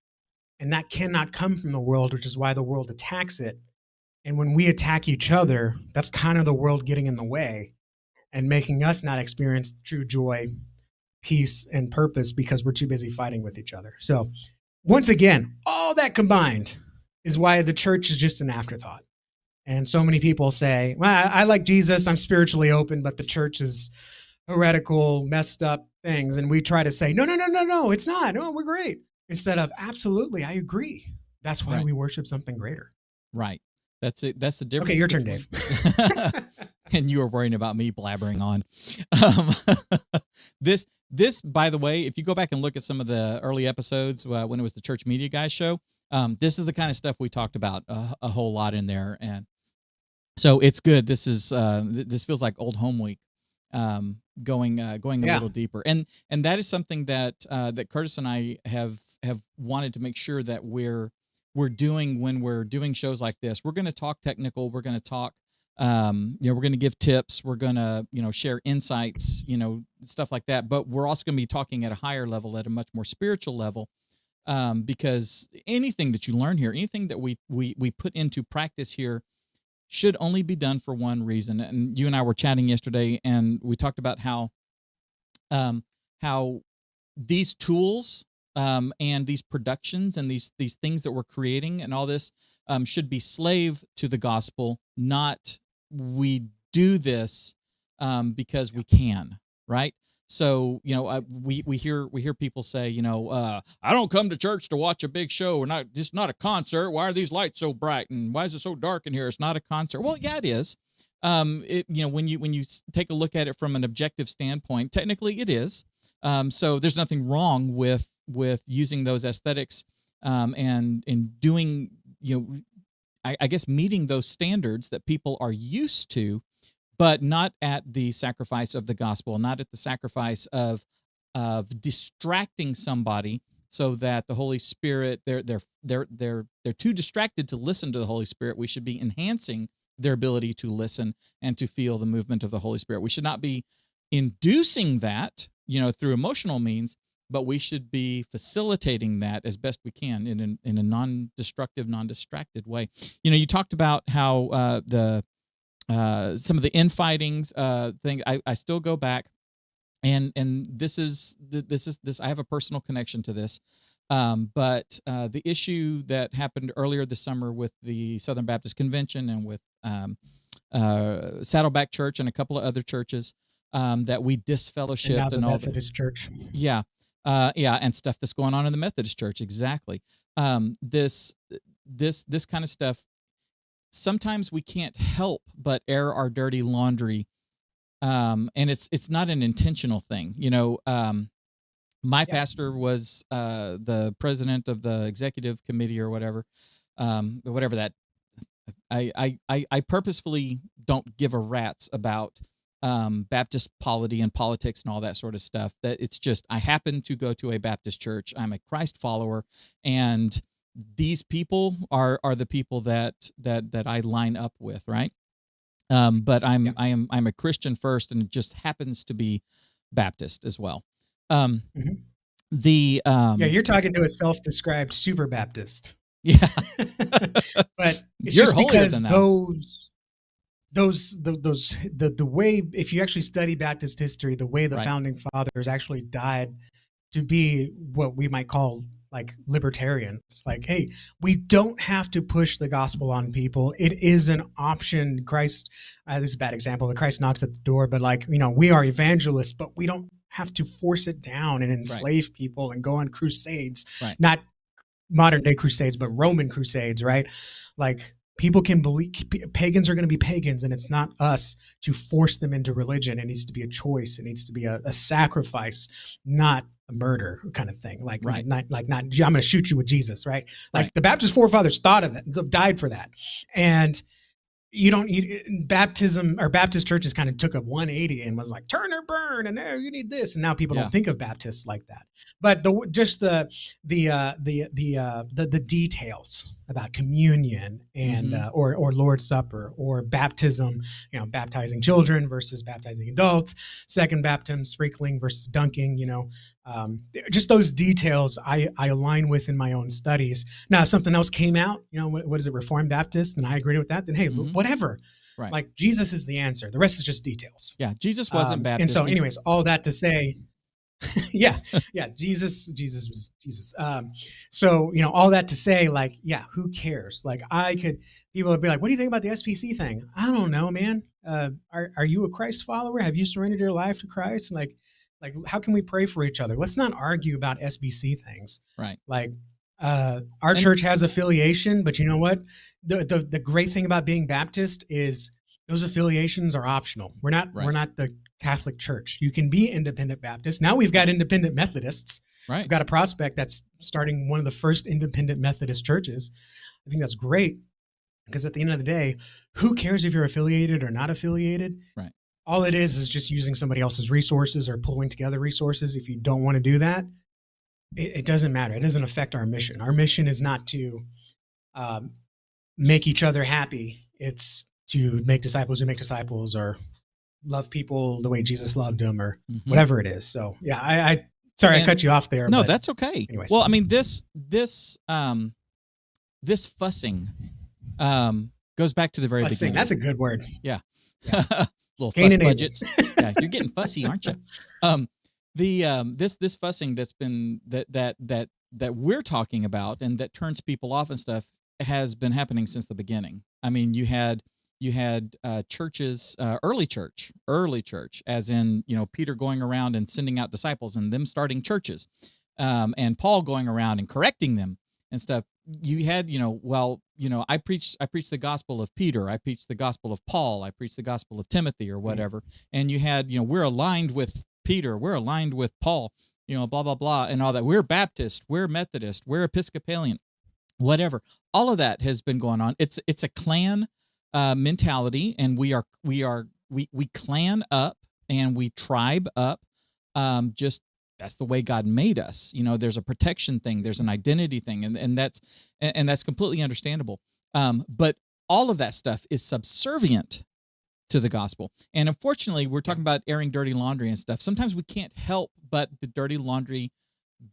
And that cannot come from the world, which is why the world attacks it. And when we attack each other, that's kind of the world getting in the way and making us not experience true joy, peace, and purpose because we're too busy fighting with each other. So once again, all that combined is why the church is just an afterthought. And so many people say, well, I like Jesus, I'm spiritually open, but the church is heretical, messed up things. And we try to say, no, it's not. No, we're great. Instead of, absolutely, I agree. That's why we worship something greater. Right. That's it. That's the difference. Okay, your turn, Dave. And you were worrying about me blabbering on. This, by the way, if you go back and look at some of the early episodes when it was the Church Media Guys show, this is the kind of stuff we talked about a whole lot in there. And so it's good. This feels like old home week, going a little deeper. And that is something that Curtis and I have wanted to make sure that we're doing when we're doing shows like this. We're going to talk technical. We're going to talk, we're going to give tips. We're going to, share insights, stuff like that. But we're also going to be talking at a higher level, at a much more spiritual level, because anything that you learn here, anything that we put into practice here, should only be done for one reason. And you and I were chatting yesterday, and we talked about how these tools and these productions and these things that we're creating and all this should be slave to the gospel, not we do this because we can, right? So, we hear people say, I don't come to church to watch a big show, or it's not a concert. Why are these lights so bright? And why is it so dark in here? It's not a concert. Well, yeah, it is. When you take a look at it from an objective standpoint, technically it is. So there's nothing wrong with using those aesthetics and doing, I guess meeting those standards that people are used to, but not at the sacrifice of the gospel, not at the sacrifice of distracting somebody so that the Holy Spirit, they're too distracted to listen to the Holy Spirit. We should be enhancing their ability to listen and to feel the movement of the Holy Spirit. We should not be inducing that, through emotional means, but we should be facilitating that as best we can in a non-destructive, non-distracted way. You talked about how some of the infighting thing. I still go back, and this is I have a personal connection to this. But the issue that happened earlier this summer with the Southern Baptist Convention and with Saddleback Church and a couple of other churches that we disfellowshipped and all Methodist Church. Yeah, and stuff that's going on in the Methodist Church, exactly. This kind of stuff, sometimes we can't help but air our dirty laundry, and it's not an intentional thing. My pastor was the president of the executive committee or whatever, whatever that. I purposefully don't give a rat's about Baptist polity and politics and all that sort of stuff. That it's just I happen to go to a Baptist church. I'm a Christ follower, and these people are the people that I line up with, right? But I'm a Christian first, and it just happens to be Baptist as well. Mm-hmm. You're talking to a self-described super Baptist. Yeah. But it's just because the way, if you actually study Baptist history, the way the founding fathers actually died to be what we might call like libertarians. Like, hey, we don't have to push the gospel on people. It is an option. Christ, this is a bad example, but Christ knocks at the door, but like, we are evangelists, but we don't have to force it down and enslave people and go on crusades. Not modern day crusades, but Roman crusades, right? Like, people can believe pagans are going to be pagans, and it's not us to force them into religion. It needs to be a choice. It needs to be a sacrifice, not a murder kind of thing. Like, not I'm going to shoot you with Jesus, right? Like the Baptist forefathers thought of it, died for that. And baptism or Baptist churches kind of took a 180 and was like, turn or burn, and you need this. And now people don't think of Baptists like that. But the details about communion and or Lord's Supper or baptism, baptizing children versus baptizing adults, second baptism, sprinkling versus dunking, just those details I align with in my own studies. Now, if something else came out, what is it, Reformed Baptist, and I agree with that, then hey, whatever. Right. Like, Jesus is the answer. The rest is just details. Yeah, Jesus wasn't Baptist. And so, anyways, all that to say, Jesus was Jesus. So, all that to say, like, who cares? Like, people would be like, what do you think about the SPC thing? I don't know, man. Are you a Christ follower? Have you surrendered your life to Christ? And like, how can we pray for each other? Let's not argue about SBC things. Right. Like, our church has affiliation, but you know what? The great thing about being Baptist is those affiliations are optional. We're not the Catholic Church. You can be independent Baptist. Now we've got independent Methodists. Right. We've got a prospect that's starting one of the first independent Methodist churches. I think that's great, because at the end of the day, who cares if you're affiliated or not affiliated? Right. All it is just using somebody else's resources or pulling together resources. If you don't want to do that, it doesn't matter. It doesn't affect our mission. Our mission is not to make each other happy. It's to make disciples who make disciples, or love people the way Jesus loved them, or whatever it is. So I cut you off there. No, but that's okay. Anyways. Well, I mean, this fussing goes back to the very beginning. That's a good word. Yeah. Little fuss budgets. Yeah, you're getting fussy, aren't you? This fussing that's been that we're talking about and that turns people off and stuff has been happening since the beginning. I mean, you had churches, early church, as in, Peter going around and sending out disciples and them starting churches, and Paul going around and correcting them and stuff. You had, I preached the gospel of Peter, I preached the gospel of Paul, I preached the gospel of Timothy or whatever. And you had, we're aligned with Peter, we're aligned with Paul, blah, blah, blah, and all that. We're Baptist, we're Methodist, we're Episcopalian, whatever. All of that has been going on. It's a clan mentality, and we clan up and we tribe up. Just that's the way God made us. There's a protection thing, there's an identity thing, and that's completely understandable. But all of that stuff is subservient to the gospel. And unfortunately, we're talking about airing dirty laundry and stuff. Sometimes we can't help but the dirty laundry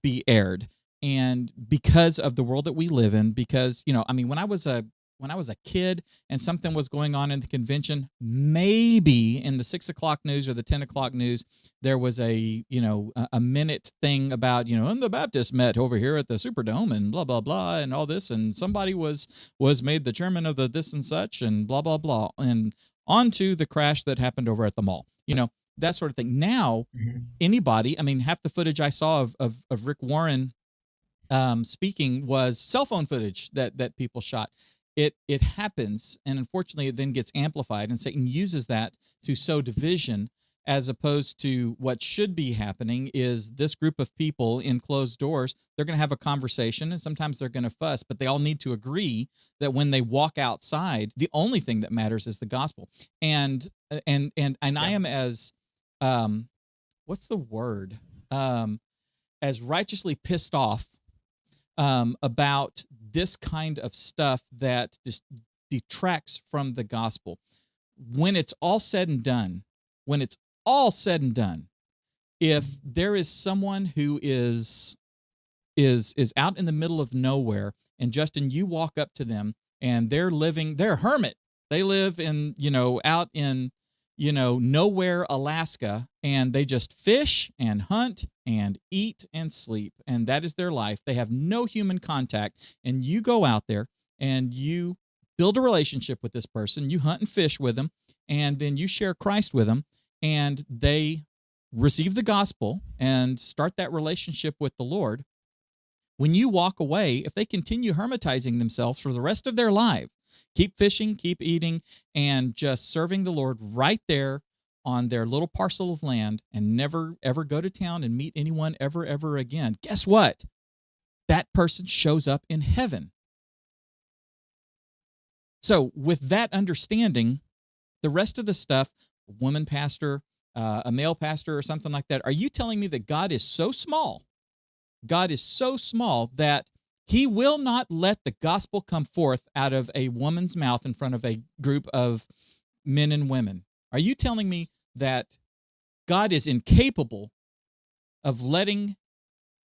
be aired. And because of the world that we live in, because, when I was a kid and something was going on in the convention, maybe in the 6 o'clock news or the 10 o'clock news, there was a minute thing about, and the Baptists met over here at the Superdome and blah, blah, blah, and all this. And somebody was made the chairman of the this and such and blah, blah, blah. And on to the crash that happened over at the mall, that sort of thing. Now, anybody, half the footage I saw of Rick Warren speaking was cell phone footage that people shot. It happens, and unfortunately, it then gets amplified, and Satan uses that to sow division, as opposed to what should be happening is this group of people in closed doors, they're going to have a conversation, and sometimes they're going to fuss, but they all need to agree that when they walk outside, the only thing that matters is the gospel. And I am as what's the word? As righteously pissed off about this kind of stuff that just detracts from the gospel. When it's all said and done, if there is someone who is out in the middle of nowhere, and Justin, you walk up to them and they're a hermit. They live in, out in, nowhere, Alaska, and they just fish and hunt and eat and sleep, and that is their life. They have no human contact, and you go out there and you build a relationship with this person. You hunt and fish with them, and then you share Christ with them, and they receive the gospel and start that relationship with the Lord. When you walk away, if they continue hermitizing themselves for the rest of their life, keep fishing, keep eating, and just serving the Lord right there on their little parcel of land, and never, ever go to town and meet anyone ever again, guess what? That person shows up in heaven. So with that understanding, the rest of the stuff, a woman pastor, a male pastor, or something like that, are you telling me that God is so small? God is so small that he will not let the gospel come forth out of a woman's mouth in front of a group of men and women. Are you telling me that God is incapable of letting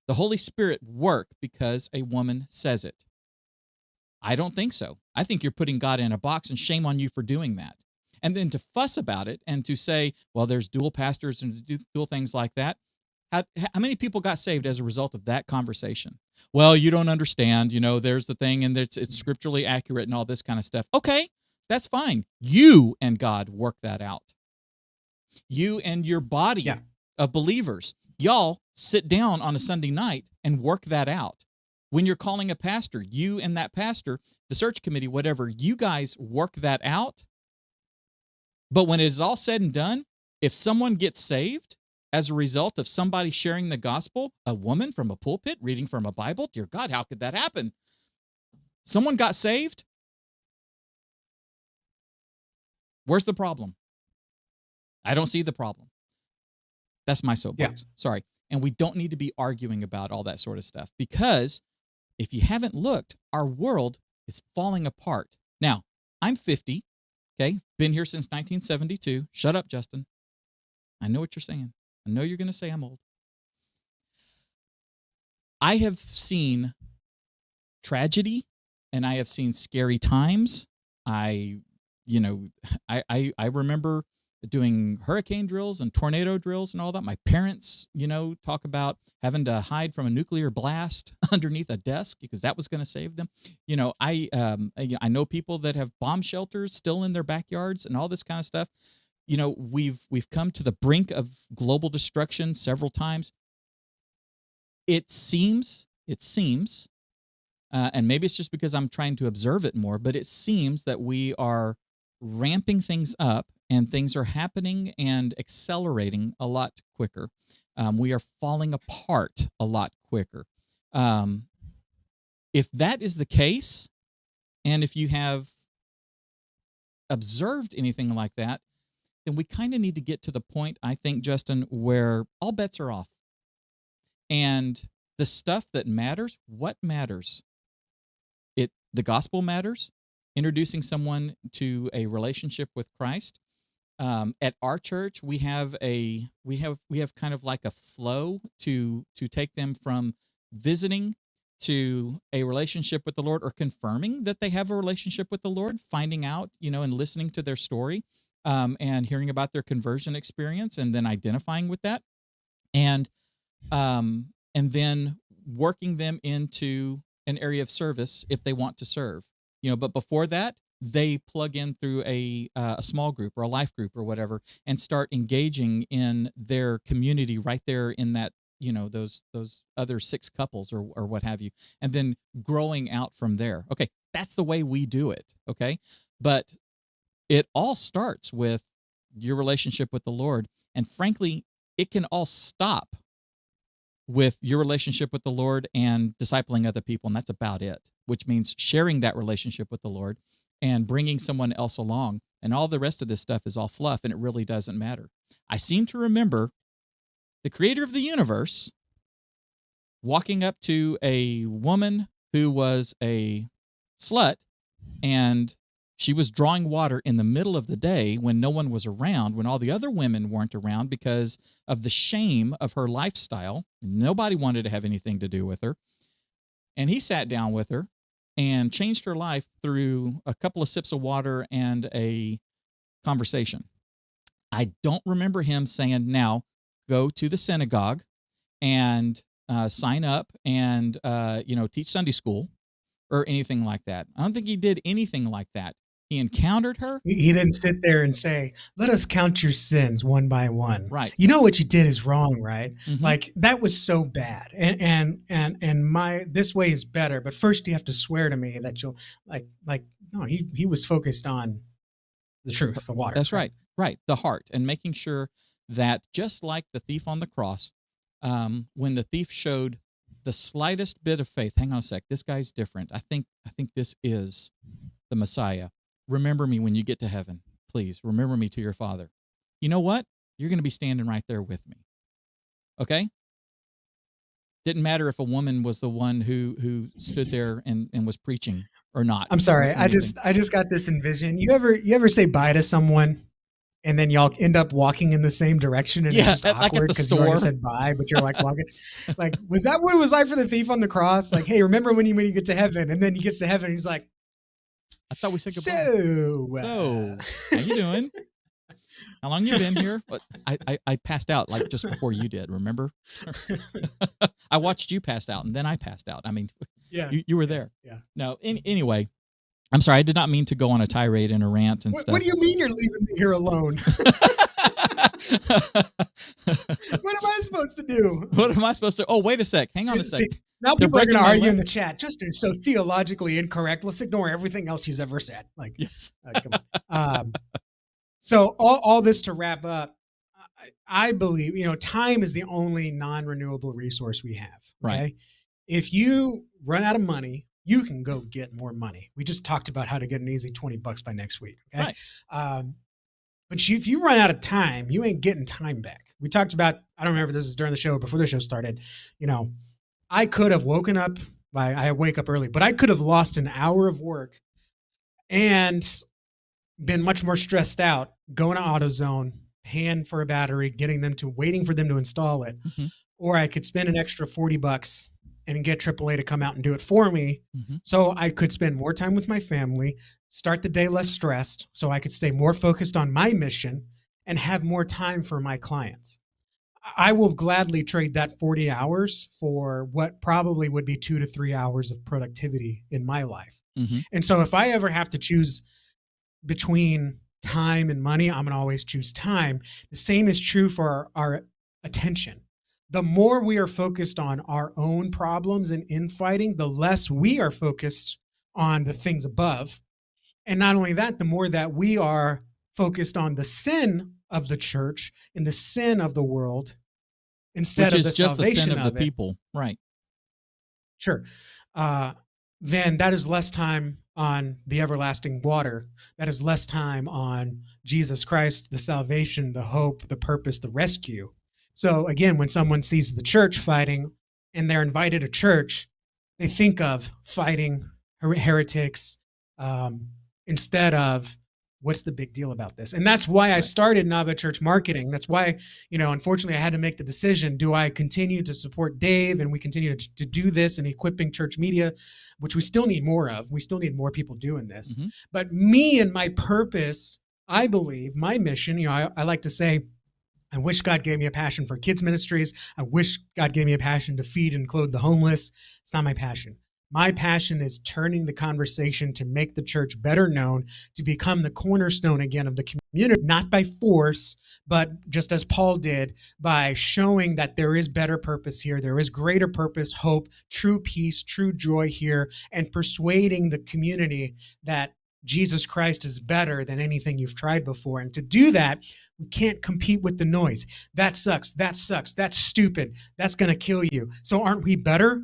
the Holy Spirit work because a woman says it? I don't think so. I think you're putting God in a box, and shame on you for doing that. And then to fuss about it and to say, well, there's dual pastors and dual things like that. How many people got saved as a result of that conversation? Well, you don't understand. There's the thing, and it's scripturally accurate and all this kind of stuff. Okay, that's fine. You and God work that out. You and your body of believers, y'all sit down on a Sunday night and work that out. When you're calling a pastor, you and that pastor, the search committee, whatever, you guys work that out. But when it is all said and done, if someone gets saved as a result of somebody sharing the gospel, a woman from a pulpit reading from a Bible, dear God, how could that happen? Someone got saved? Where's the problem? I don't see the problem. That's my soapbox. Yeah. Sorry. And we don't need to be arguing about all that sort of stuff, because if you haven't looked, our world is falling apart. Now, I'm 50, okay? Been here since 1972. Shut up, Justin. I know what you're saying. I know you're going to say I'm old. I have seen tragedy, and I have seen scary times. I remember doing hurricane drills and tornado drills and all that. My parents, talk about having to hide from a nuclear blast underneath a desk because that was going to save them. I know people that have bomb shelters still in their backyards and all this kind of stuff. We've come to the brink of global destruction several times. It seems, and maybe it's just because I'm trying to observe it more, but it seems that we are ramping things up, and things are happening and accelerating a lot quicker. We are falling apart a lot quicker. If that is the case, and if you have observed anything like that, then we kind of need to get to the point, I think, Justin, where all bets are off. And the stuff that matters, what matters? The gospel matters. Introducing someone to a relationship with Christ. At our church, we have kind of like a flow to take them from visiting to a relationship with the Lord, or confirming that they have a relationship with the Lord, finding out, and listening to their story, and hearing about their conversion experience, and then identifying with that, and then working them into an area of service if they want to serve. But before that, they plug in through a small group or a life group or whatever, and start engaging in their community right there in that those other 6 couples or what have you, and then growing out from there. Okay, that's the way we do it. Okay, but it all starts with your relationship with the Lord, and frankly, it can all stop with your relationship with the Lord and discipling other people, and that's about it. Which means sharing that relationship with the Lord and bringing someone else along, and all the rest of this stuff is all fluff, and it really doesn't matter. I seem to remember the creator of the universe walking up to a woman who was a slut, and she was drawing water in the middle of the day when no one was around, when all the other women weren't around because of the shame of her lifestyle. Nobody wanted to have anything to do with her. And he sat down with her and changed her life through a couple of sips of water and a conversation. I don't remember him saying, now go to the synagogue and sign up and teach Sunday school or anything like that. I don't think he did anything like that. He encountered her. He didn't sit there and say, let us count your sins one by one. Right. You know what you did is wrong, right? Mhm. Like, that was so bad. And my this way is better. But first you have to swear to me that you'll no, he was focused on the truth, the water. That's right. Right. The heart, and making sure that just like the thief on the cross, when the thief showed the slightest bit of faith, hang on a sec, this guy's different. I think this is the Messiah. Remember me when you get to heaven. Please remember me to your Father. You know what? You're going to be standing right there with me. Okay? Didn't matter if a woman was the one who stood there and was preaching or not. I'm sorry. I just got this envision. You ever say bye to someone and then y'all end up walking in the same direction, and it's just awkward because you already said bye, but you're like walking. Like, was that what it was like for the thief on the cross? Like, hey, remember when you get to heaven? And then he gets to heaven and he's like, I thought we said goodbye. So how you doing? How long you been here? I passed out like just before you did, remember? I watched you pass out, and then I passed out. I mean, yeah, you were there. Yeah. No, anyway, I'm sorry. I did not mean to go on a tirade and a rant and stuff. What do you mean you're leaving me here alone? What am I supposed to do? What am I supposed to? Oh, wait a sec. Hang on a sec. Now people are going to argue in the chat. Justin is so theologically incorrect. Let's ignore everything else he's ever said. Like, yes. Come on. So all this to wrap up, I believe, time is the only non-renewable resource we have. Okay? Right. If you run out of money, you can go get more money. We just talked about how to get an easy $20 by next week. Okay. Right. But if you run out of time, you ain't getting time back. We talked about, I don't remember if this is during the show or before the show started, I could have woken up, I wake up early, but I could have lost an hour of work and been much more stressed out going to AutoZone, paying for a battery, waiting for them to install it. Mm-hmm. Or I could spend an extra $40 and get AAA to come out and do it for me. Mm-hmm. So I could spend more time with my family, start the day less stressed, so I could stay more focused on my mission and have more time for my clients. I will gladly trade that 40 hours for what probably would be 2 to 3 hours of productivity in my life. Mm-hmm. And so if I ever have to choose between time and money, I'm going to always choose time. The same is true for our attention. The more we are focused on our own problems and infighting, the less we are focused on the things above. And not only that, the more that we are focused on the sin of the church and the sin of the world instead of the salvation of it. Which is just the sin of the people. Right. Sure. Then that is less time on the everlasting water. That is less time on Jesus Christ, the salvation, the hope, the purpose, the rescue. So again, when someone sees the church fighting and they're invited to church, they think of fighting heretics instead of what's the big deal about this? And that's why I started Nava Church Marketing. That's why, unfortunately I had to make the decision. Do I continue to support Dave and we continue to do this and equipping church media, which we still need more of. We still need more people doing this. Mm-hmm. But me and my purpose, I believe, my mission, I like to say, I wish God gave me a passion for kids ministries. I wish God gave me a passion to feed and clothe the homeless. It's not my passion. My passion is turning the conversation to make the church better known, to become the cornerstone again of the community, not by force, but just as Paul did, by showing that there is better purpose here, there is greater purpose, hope, true peace, true joy here, and persuading the community that Jesus Christ is better than anything you've tried before. And to do that, we can't compete with the noise. That sucks. That sucks. That's stupid. That's going to kill you. So aren't we better?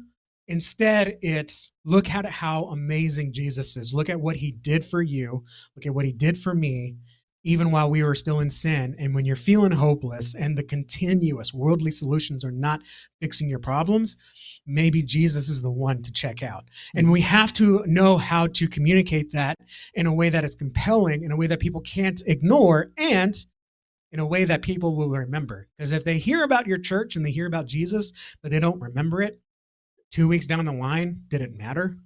Instead, it's look at how amazing Jesus is. Look at what he did for you. Look at what he did for me, even while we were still in sin. And when you're feeling hopeless and the continuous worldly solutions are not fixing your problems, maybe Jesus is the one to check out. And we have to know how to communicate that in a way that is compelling, in a way that people can't ignore, and in a way that people will remember. Because if they hear about your church and they hear about Jesus, but they don't remember it, 2 weeks down the line, did it matter?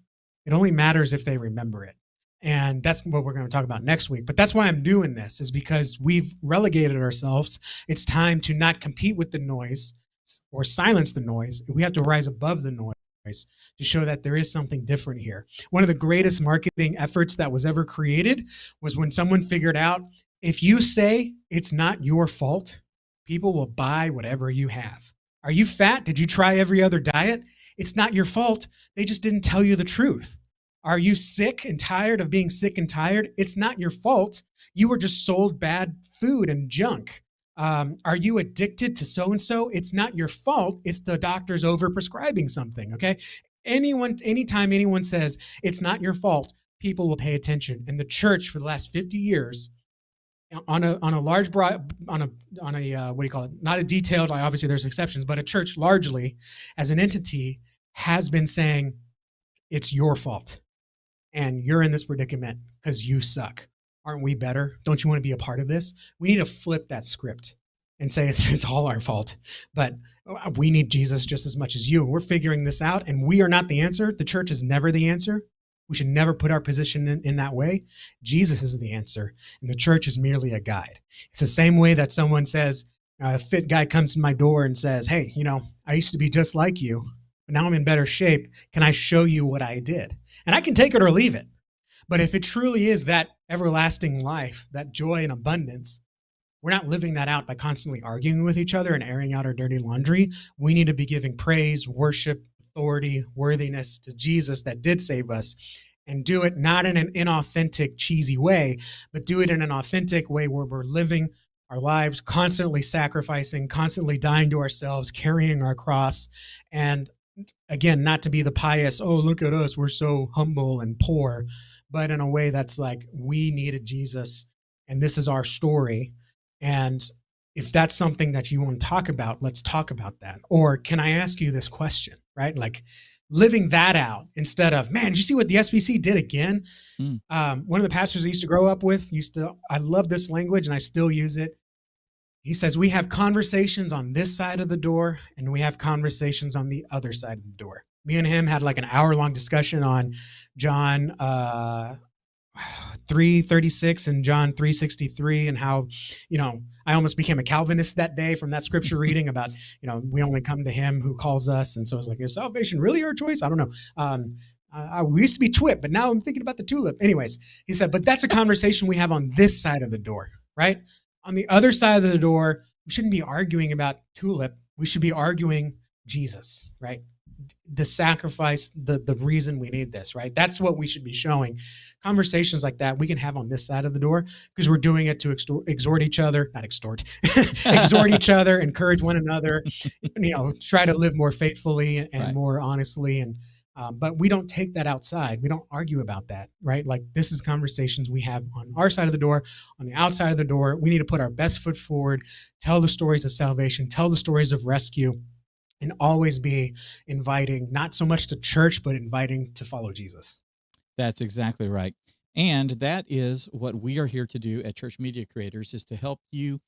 It only matters if they remember it. And that's what we're going to talk about next week. But that's why I'm doing this, is because we've relegated ourselves. It's time to not compete with the noise or silence the noise. We have to rise above the noise to show that there is something different here. One of the greatest marketing efforts that was ever created was when someone figured out, if you say it's not your fault, people will buy whatever you have. Are you fat? Did you try every other diet? It's not your fault. They just didn't tell you the truth. Are you sick and tired of being sick and tired? It's not your fault. You were just sold bad food and junk. Are you addicted to so-and-so? It's not your fault. It's the doctor's overprescribing something, okay? Anytime anyone says it's not your fault, people will pay attention. And the church for the last 50 years, on a large broad on a what do you call it? Not a detailed. Obviously, there's exceptions, but a church largely, as an entity, has been saying it's your fault, and you're in this predicament because you suck. Aren't we better? Don't you want to be a part of this? We need to flip that script and say it's all our fault, but we need Jesus just as much as you. And we're figuring this out, and we are not the answer. The church is never the answer. We should never put our position in that way. Jesus is the answer, and the church is merely a guide. It's the same way that someone says, a fit guy comes to my door and says, hey, I used to be just like you, but now I'm in better shape. Can I show you what I did? And I can take it or leave it. But if it truly is that everlasting life, that joy and abundance, we're not living that out by constantly arguing with each other and airing out our dirty laundry. We need to be giving praise, worship, authority, worthiness to Jesus that did save us, and do it not in an inauthentic, cheesy way, but do it in an authentic way where we're living our lives, constantly sacrificing, constantly dying to ourselves, carrying our cross. And again, not to be the pious, oh, look at us, we're so humble and poor, but in a way that's like, we needed Jesus and this is our story. And if that's something that you want to talk about, let's talk about that. Or can I ask you this question, right? Like living that out instead of, man, did you see what the SBC did again? One of the pastors I used to grow up with I love this language and I still use it. He says, we have conversations on this side of the door and we have conversations on the other side of the door. Me and him had like an hour-long discussion on John 3:36 and John 3:63, and how, I almost became a Calvinist that day from that scripture reading about, we only come to him who calls us. And so I was like, is salvation really our choice? I don't know. We used to be twit, but now I'm thinking about the tulip. Anyways, he said, but that's a conversation we have on this side of the door, right? On the other side of the door, we shouldn't be arguing about tulip. We should be arguing Jesus, right? The sacrifice, the reason we need this, right? That's what we should be showing. Conversations like that we can have on this side of the door because we're doing it to exhort each other, not extort, exhort each other, encourage one another, try to live more faithfully and right. More honestly. And but we don't take that outside. We don't argue about that, right? Like this is conversations we have on our side of the door, on the outside of the door. We need to put our best foot forward, tell the stories of salvation, tell the stories of rescue, and always be inviting, not so much to church, but inviting to follow Jesus. That's exactly right. And that is what we are here to do at Church Media Creators, is to help you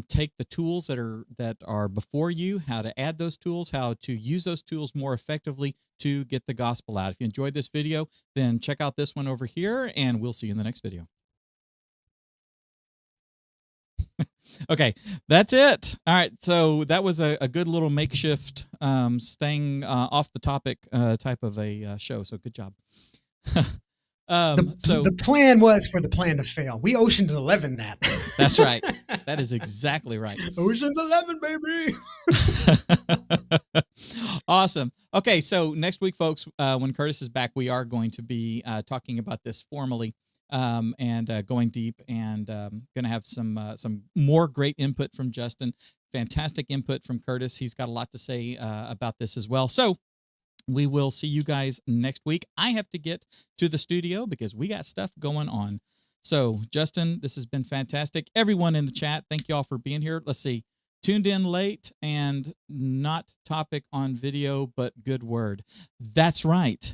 take the tools that are before you, how to add those tools, how to use those tools more effectively to get the gospel out. If you enjoyed this video, then check out this one over here, and we'll see you in the next video. Okay, that's it. All right, so that was a good little makeshift, staying off the topic type of a show. So good job. The plan was for the plan to fail. We Ocean's 11 that. That's right. That is exactly right. Ocean's 11, baby. Awesome. Okay, so next week, folks, when Curtis is back, we are going to be talking about this formally, and going deep, and going to have some more great input from Justin. Fantastic input from Curtis. He's got a lot to say about this as well. So we will see you guys next week. I have to get to the studio because we got stuff going on. So, Justin, this has been fantastic. Everyone in the chat, thank you all for being here. Let's see. Tuned in late and not topic on video, but good word. That's right.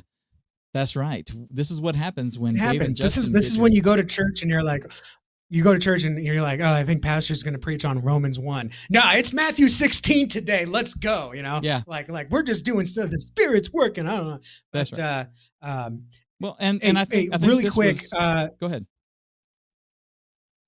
That's right. This is what happens when Dave and Justin. This is when you go to church and you're like, oh, I think pastor's going to preach on Romans 1. No, it's Matthew 16 today. Let's go. Yeah. Like we're just doing stuff. The Spirit's working. I don't know. That's right. Well, and I think really quick. Go ahead.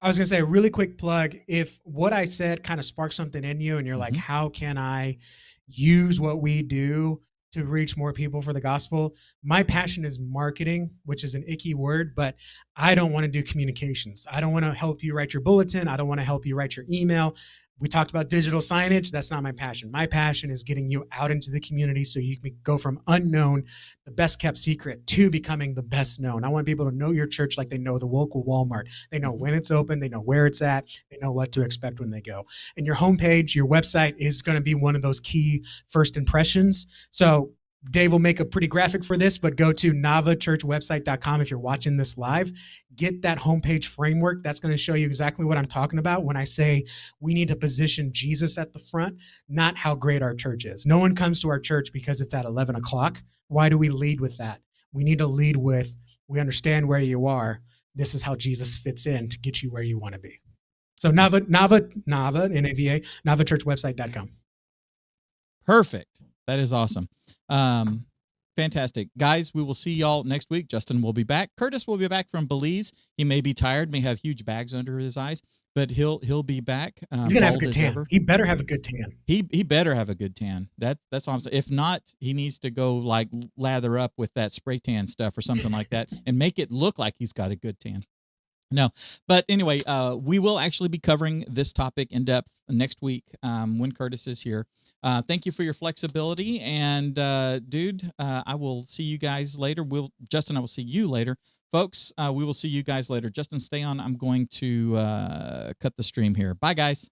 I was going to say a really quick plug. If what I said kind of sparked something in you and you're like, how can I use what we do to reach more people for the gospel? My passion is marketing, which is an icky word, but I don't want to do communications. I don't want to help you write your bulletin. I don't want to help you write your email. We talked about digital signage. That's not my passion. My passion is getting you out into the community so you can go from unknown, the best kept secret, to becoming the best known. I want people to know your church like they know the local Walmart. They know when it's open. They know where it's at. They know what to expect when they go. And your homepage, your website is going to be one of those key first impressions. So Dave will make a pretty graphic for this, but go to navachurchwebsite.com if you're watching this live. Get that homepage framework. That's going to show you exactly what I'm talking about when I say we need to position Jesus at the front, not how great our church is. No one comes to our church because it's at 11 o'clock. Why do we lead with that? We need to lead with, we understand where you are. This is how Jesus fits in to get you where you want to be. So Nava, N-A-V-A, navachurchwebsite.com. Perfect. That is awesome. Fantastic. Guys, we will see y'all next week. Justin will be back. Curtis will be back from Belize. He may be tired, may have huge bags under his eyes, but he'll be back. He's gonna have a good tan. He better have a good tan. He better have a good tan. That's all I'm saying. If not, he needs to go like lather up with that spray tan stuff or something like that and make it look like he's got a good tan. No, but anyway, we will actually be covering this topic in depth next week when Curtis is here. Thank you for your flexibility, and dude, I will see you guys later. Justin, I will see you later, folks. We will see you guys later. Justin, stay on. I'm going to cut the stream here. Bye, guys.